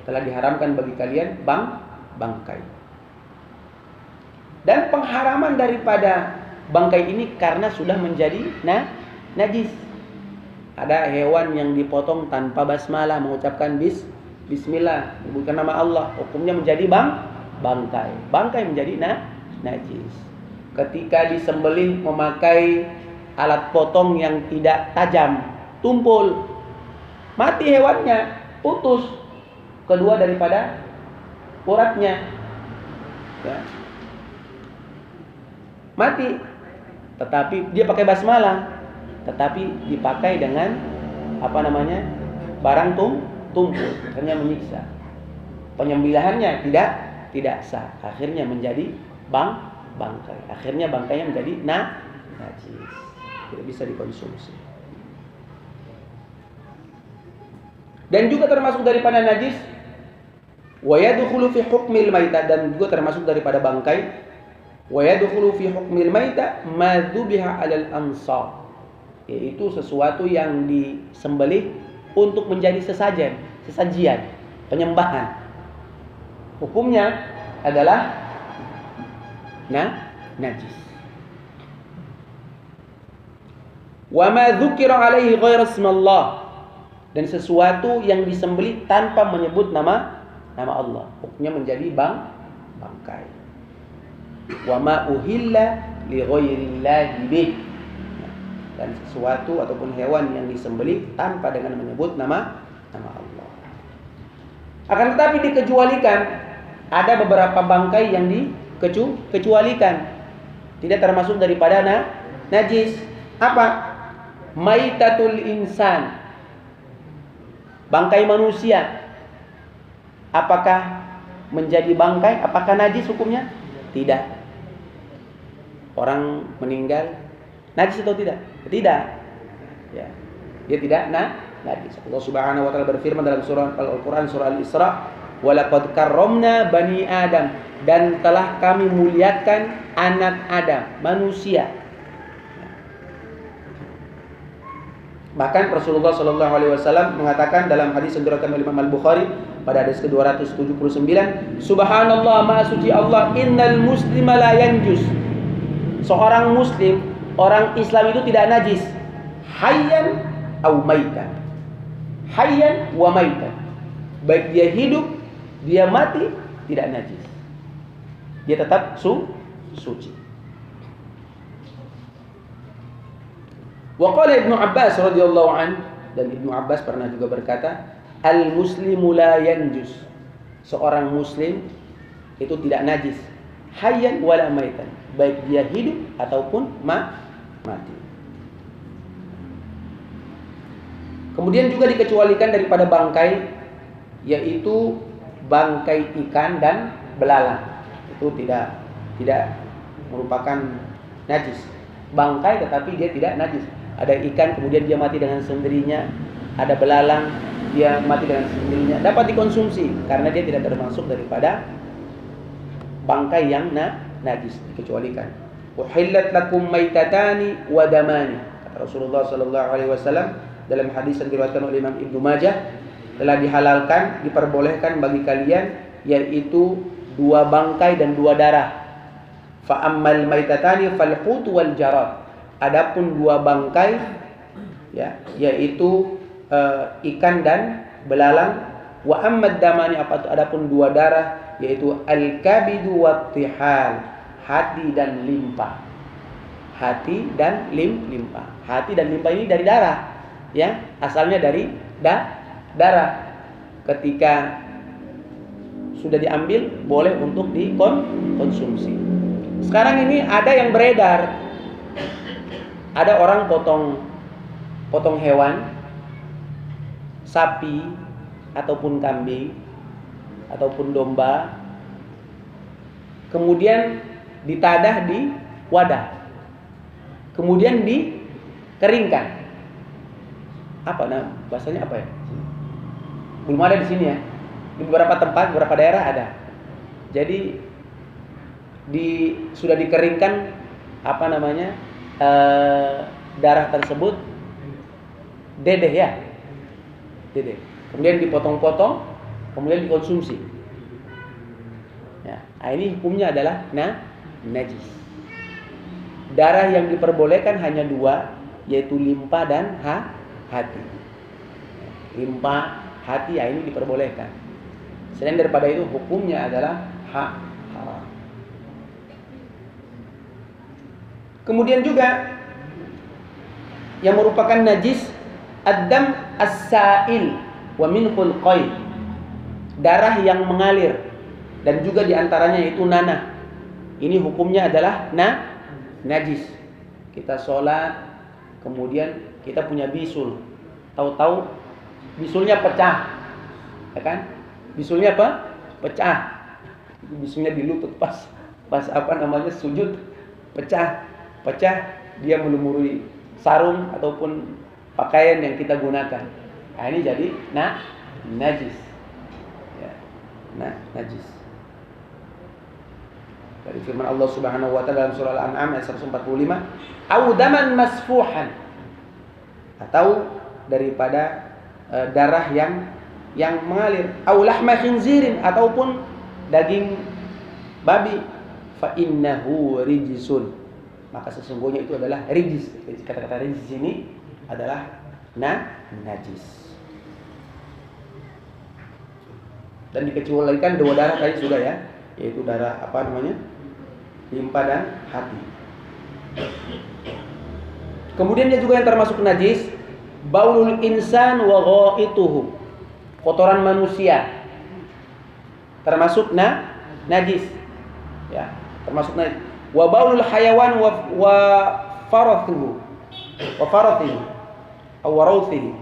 Telah diharamkan bagi kalian bangkai. Dan pengharaman daripada bangkai ini karena sudah menjadi najis. Ada hewan yang dipotong tanpa basmalah, mengucapkan bismillah, menyebutkan nama Allah, hukumnya menjadi bangkai. Bangkai menjadi najis. Ketika disembelih memakai alat potong yang tidak tajam, tumpul, mati hewannya, putus kedua daripada uratnya, ya. Mati, tetapi dia pakai basmalah, tetapi dipakai dengan barang tumpul, akhirnya menyiksa. Penyembelihannya tidak sah, akhirnya menjadi bangkai. Akhirnya bangkainya menjadi najis, tidak bisa dikonsumsi. Dan juga termasuk daripada najis, wa yadkhulu fi hukmil maitah, dan juga termasuk daripada bangkai, wa yadkhulu fi hukmil maitah ma dzubiha 'alal ansab, yaitu sesuatu yang disembelih untuk menjadi sesajian, penyembahan. Hukumnya adalah najis. Wa ma dzukira 'alaihi ghairu ismallah, dan sesuatu yang disembelih tanpa menyebut nama Allah, hukumnya menjadi bangkai. Wa ma uhilla li ghairillahi bih, dan sesuatu ataupun hewan yang disembelih tanpa dengan menyebut nama Allah. Akan tetapi dikecualikan, ada beberapa bangkai yang dikecualikan, tidak termasuk daripada najis. Apa? Maitatul insan, bangkai manusia. Apakah menjadi bangkai? Apakah najis hukumnya? Tidak. Orang meninggal najis atau tidak? Tidak. Ya. Dia tidak najis. Allah Subhanahu wa taala berfirman dalam surah Al-Qur'an, surah Al-Isra, "Wa laqad karramna bani Adam," dan telah kami muliakan anak Adam, manusia. Bahkan Rasulullah sallallahu alaihi wasallam mengatakan dalam hadis yang diriwayatkan oleh Imam Al-Bukhari pada hadis ke-279, "Subhanallah, maha suci Allah, innal muslima la yanjus." Seorang muslim, orang Islam itu tidak najis, hayyan au maitan. Hayyan wa maitan. Baik dia hidup, dia mati, tidak najis. Dia tetap suci. Wa qala Ibnu Abbas radhiyallahu an, dan Ibnu Abbas pernah juga berkata, al-muslimu la yanjus. Seorang muslim itu tidak najis, hayyan wala maitan, baik dia hidup ataupun mati. Kemudian juga dikecualikan daripada bangkai, yaitu bangkai ikan dan belalang. Itu tidak merupakan najis. Bangkai tetapi dia tidak najis. Ada ikan kemudian dia mati dengan sendirinya, ada belalang dia mati dengan sendirinya, dapat dikonsumsi karena dia tidak termasuk daripada bangkai yang najis, dikecualikan. Uhillat lakum maitatani wa damani, kata Rasulullah sallallahu alaihi wasallam dalam hadis yang diriwayatkan oleh Imam Ibnu Majah, telah dihalalkan, diperbolehkan bagi kalian, yaitu 2 bangkai dan 2 darah. Fa ammal maitatani fal hut wal jarad. Adapun 2 bangkai ya, yaitu ikan dan belalang. Wa ammad damani, adapun dua darah, yaitu al-kabidu wattihal, hati dan limpa. Hati dan limpa. Hati dan limpa ini dari darah, ya, asalnya dari darah. Ketika sudah diambil, boleh untuk dikonsumsi. Sekarang ini ada yang beredar, ada orang potong hewan, sapi ataupun kambing ataupun domba, kemudian ditadah di wadah, kemudian dikeringkan. Apa bahasanya apa ya? Belum ada di sini ya. Di beberapa tempat, beberapa daerah ada. Jadi sudah dikeringkan darah tersebut, dedeh ya, dedeh. Kemudian dipotong-potong, kemudian dikonsumsi. Ya, ini hukumnya adalah najis. Darah yang diperbolehkan hanya dua, yaitu limpa dan hati. Limpa, hati, ini diperbolehkan. Selain daripada itu, hukumnya adalah haram. Kemudian juga yang merupakan najis, ad-dam as-sa'il wa minhul qaid, darah yang mengalir, dan juga diantaranya itu nanah. Ini hukumnya adalah najis. Kita sholat, kemudian kita punya bisul, tahu-tahu bisulnya pecah, ya kan? Bisulnya apa? Pecah. Bisulnya di lutut pas sujud, pecah, dia melumuri sarung ataupun pakaian yang kita gunakan. Nah, ini jadi najis. Ya. Najis. Dari firman Allah Subhanahu wa taala dalam surah Al-An'am ayat 145, "Au daman masfuhan." Atau daripada darah yang mengalir, "Au lahma khinzirin," ataupun daging babi, "Fa innahu rijsun." Maka sesungguhnya itu adalah rijis. Kata-kata rijis ini adalah najis. Dan dikecualikan dua darah tadi sudah ya, yaitu darah limpa dan hati. Kemudian dia juga yang termasuk najis, baulul insan wa ghaituhu, kotoran manusia termasuk najis, ya, termasuk najis. Wa baulul hayawan wa farathuhu wa farathihi aw warathihi,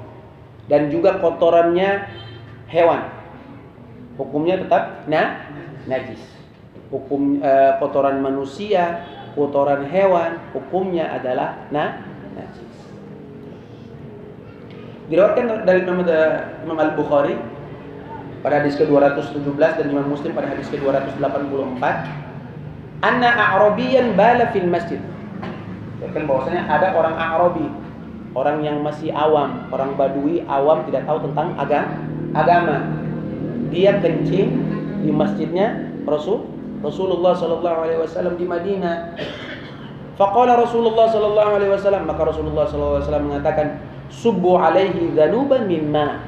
dan juga kotorannya hewan, hukumnya tetap najis. Hukum kotoran manusia, kotoran hewan, hukumnya adalah najis. Diriwayatkan dari Imam Al-Bukhari pada hadis ke-217 dan Imam Muslim pada hadis ke-284, anna a'rabiyan bala fil masjid. Kan bahwasanya ada orang A'rabi, orang yang masih awam, orang Badui awam, tidak tahu tentang agama. Dia kencing di masjidnya Rasulullah sallallahu alaihi wasallam di Madinah. Faqala Rasulullah sallallahu alaihi wasallam, maka Rasulullah sallallahu alaihi wasallam mengatakan, subbu alaihi dhanuban mimma.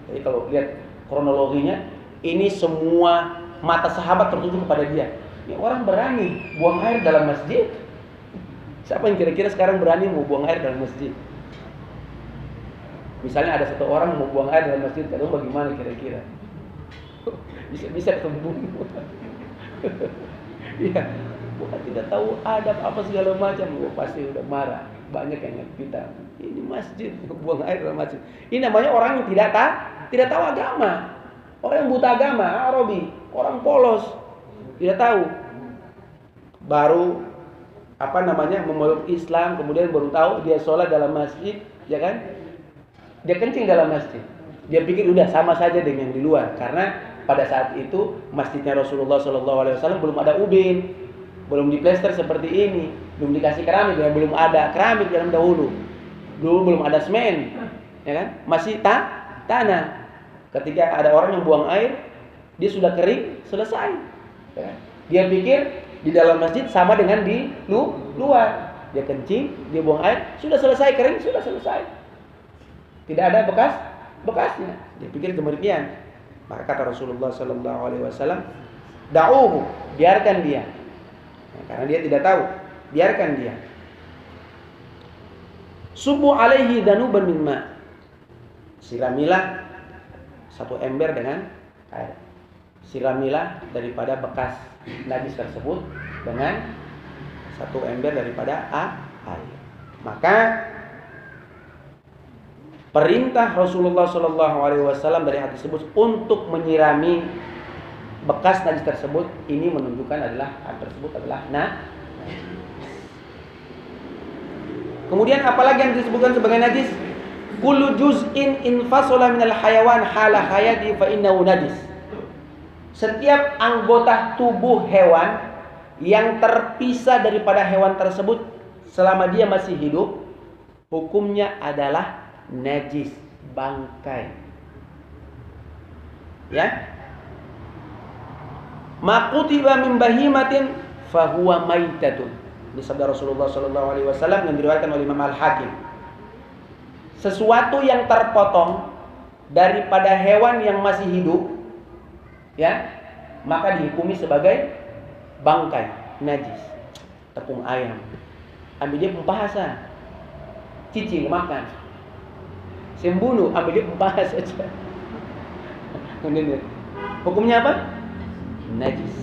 Jadi kalau lihat kronologinya, ini semua mata sahabat tertuju kepada dia. Ini orang berani buang air dalam masjid. Siapa yang kira-kira sekarang berani mau buang air dalam masjid? Misalnya ada satu orang mau buang air dalam masjid, tahu bagaimana kira-kira? Bisa ketemu. Iya, bukan tidak tahu adab apa segala macam, pasti udah marah. Banyak yang kita, ini masjid, buang air dalam masjid. Ini namanya orang yang tidak tahu agama. Orang yang buta agama, Arabi, orang polos, tidak tahu. Baru memeluk Islam, kemudian baru tahu dia sholat dalam masjid, ya kan? Dia kencing dalam masjid. Dia pikir udah sama saja dengan di luar, karena pada saat itu masjidnya Rasulullah SAW belum ada ubin, belum diplester seperti ini, belum dikasih keramik, ya, belum ada keramik dalam dahulu belum ada semen, ya kan? Masih tanah. Ketika ada orang yang buang air, dia sudah kering, selesai. Ya kan? Dia pikir di dalam masjid sama dengan di luar. dia kencing, dia buang air, sudah selesai, kering, sudah selesai. Tidak ada bekasnya. Dia pikir demikian. Maka kata Rasulullah sallallahu alaihi wasallam, "Da'uhu", biarkan dia. Karena dia tidak tahu, biarkan dia. Subu alaihi dhanuban min ma'. Siramilah satu ember dengan air. Siramilah daripada bekas najis tersebut dengan satu ember daripada air. Maka perintah Rasulullah sallallahu alaihi wasallam dari hadis tersebut untuk menyirami bekas najis tersebut ini menunjukkan adalah hal tersebut adalah Kemudian apalagi yang disebutkan sebagai najis? Kullu juz'in infasala minal hayawan hala hayati fa innahu najis. Setiap anggota tubuh hewan yang terpisah daripada hewan tersebut selama dia masih hidup, hukumnya adalah najis, bangkai. Ya. Ma qutiba min bahimatin fa huwa maitatun. Ini sabda Rasulullah sallallahu alaihi wasallam yang diriwayatkan oleh Imam Al-Hakim. Sesuatu yang terpotong daripada hewan yang masih hidup, ya, maka dihukumi sebagai bangkai, najis. Tepung ayam, ambil dia pembahasa, cicing makan. Sembunuh, ambil dia pembahas saja. Hukumnya apa? Najis.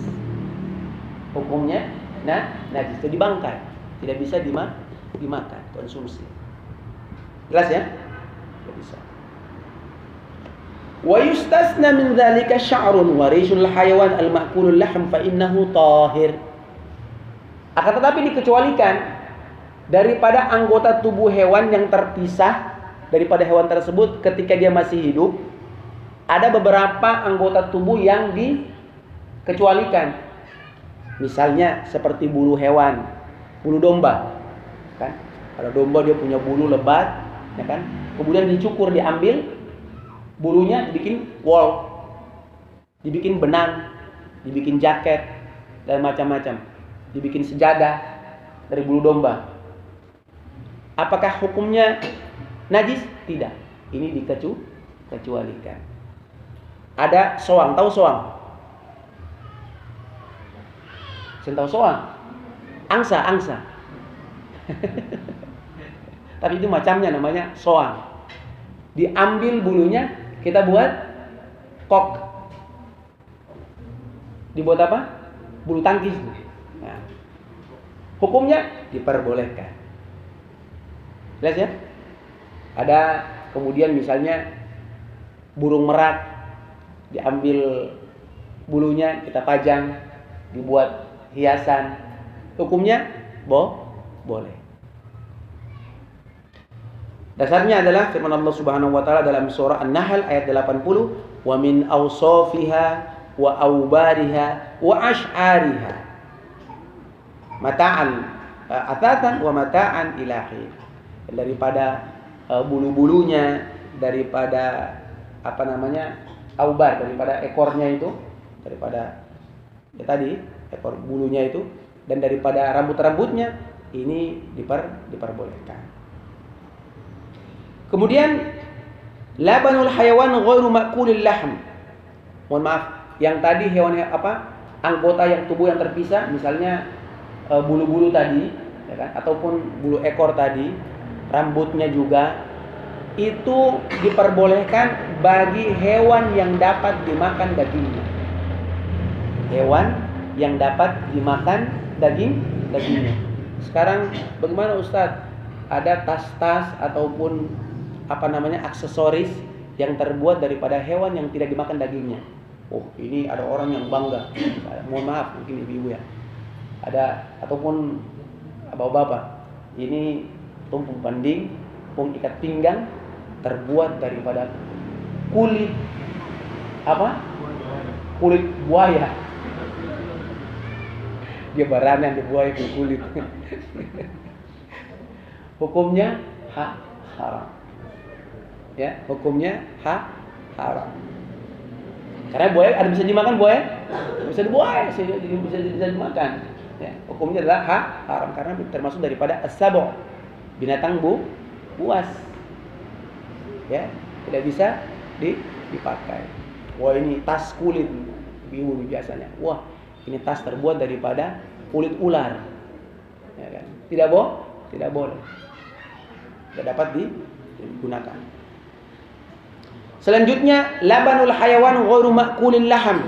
Hukumnya najis, jadi bangkai, tidak bisa dimakan, konsumsi. Jelas ya? Tidak bisa. Wa yustasna min dzalika sya'run wa rishul hayawan al-ma'kulul lahm fa innahu tahir. Akan tetapi dikecualikan daripada anggota tubuh hewan yang terpisah daripada hewan tersebut ketika dia masih hidup. Ada beberapa anggota tubuh yang dikecualikan. Misalnya seperti bulu hewan, bulu domba, kan? Kalau domba dia punya bulu lebat, ya kan? Kemudian dicukur, diambil bulunya, dibikin wol, dibikin benang, dibikin jaket dan macam-macam, dibikin sejadah dari bulu domba. Apakah hukumnya najis? Tidak. Ini dikecualikan. Ada soang, tahu soang? Tahu soang? Angsa. Tapi itu macamnya namanya soang. Diambil bulunya, kita buat kok. Dibuat apa? Bulu tangkis. Nah, hukumnya diperbolehkan. Jelas ya? Ada kemudian misalnya burung merak, diambil bulunya, kita pajang, dibuat hiasan, hukumnya boleh. Dasarnya adalah firman Allah Subhanahu wa taala dalam surah An-Nahl ayat 80, "Wa min awsafiha wa awbariha wa ash'ariha mata'an athatan wa mata'an ilahi." Daripada bulu-bulunya, daripada aubar, daripada ekornya itu, daripada tadi ekor bulunya itu, dan daripada rambut-rambutnya, ini diperbolehkan. Kemudian labanul hayawan ghairu ma'kulil lahm. Mohon maaf, yang tadi hewan anggota yang tubuh yang terpisah, misalnya bulu-bulu tadi, ya kan, ataupun bulu ekor tadi, rambutnya juga, itu diperbolehkan bagi hewan yang dapat dimakan dagingnya. Hewan yang dapat dimakan dagingnya. Sekarang bagaimana Ustadz? Ada tas-tas ataupun aksesoris yang terbuat daripada hewan yang tidak dimakan dagingnya. Oh, ini ada orang yang bangga. Mohon maaf, mungkin ibu-ibu ya. Ada ataupun bapak-bapak. Ini tumpeng pending, tumpeng ikat pinggang terbuat daripada kulit kulit buaya. Dia baranan di buaya ke kulit. Hukumnya haram. Ya, hukumnya haram. Karena buaya ada bisa dimakan buaya? Bisa dimakan. Ya, hukumnya adalah haram karena termasuk daripada as-sab', binatang buas. Ya, tidak bisa dipakai. Wah, ini tas kulit ibu biasanya. Wah, ini tas terbuat daripada kulit ular. Ya kan? Tidak boleh. Tidak dapat digunakan. Selanjutnya, labanul hayawan ghairu ma'kulil laham.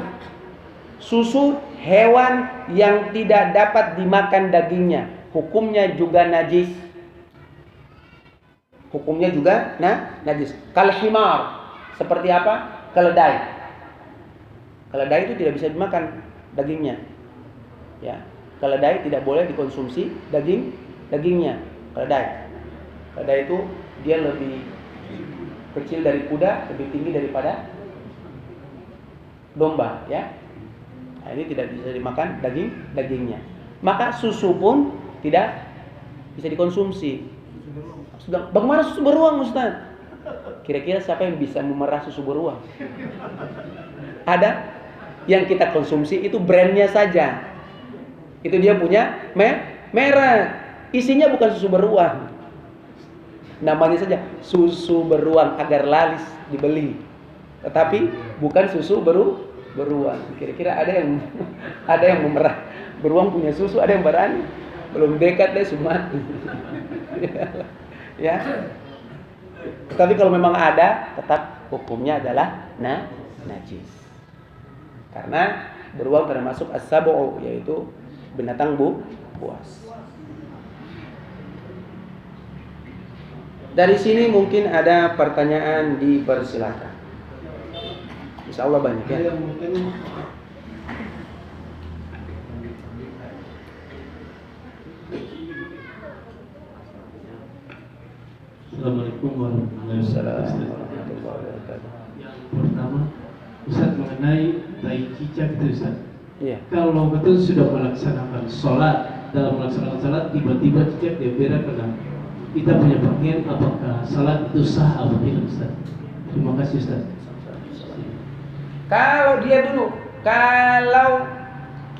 Susu hewan yang tidak dapat dimakan dagingnya, hukumnya juga najis. Hukumnya juga najis. Kal himar, seperti apa? Keledai. Keledai itu tidak bisa dimakan dagingnya. Ya, keledai tidak boleh dikonsumsi dagingnya. Keledai itu dia lebih kecil dari kuda, lebih tinggi daripada domba, ya. Nah, ini tidak bisa dimakan dagingnya. Maka susu pun tidak bisa dikonsumsi. Bagaimana susu beruang, Ustaz? Kira-kira siapa yang bisa memerah susu beruang? Ada. Yang kita konsumsi itu brandnya saja. Itu dia punya merek. Isinya bukan susu beruang. Namanya saja susu beruang agar laris dibeli. Tetapi bukan susu beruang. Kira-kira ada yang memerah beruang punya susu, ada yang berani? Belum dekat deh sumat. Ya. Tapi kalau memang ada, tetap hukumnya adalah najis. Karena beruang termasuk as-sab'u, yaitu binatang buas. Dari sini mungkin ada pertanyaan, dipersilakan. Insya Allah banyak ya. Assalamualaikum warahmatullahi wabarakatuh. Yang pertama, Ustaz, mengenai tai cicak itu, Ustaz. Iya. Kalau betul sudah melaksanakan sholat, dalam melaksanakan sholat tiba-tiba cicak dia berak kena kita punya pakaian, apakah sholat itu sah atau tidak, Ustaz? Terima kasih, Ustaz. Kalau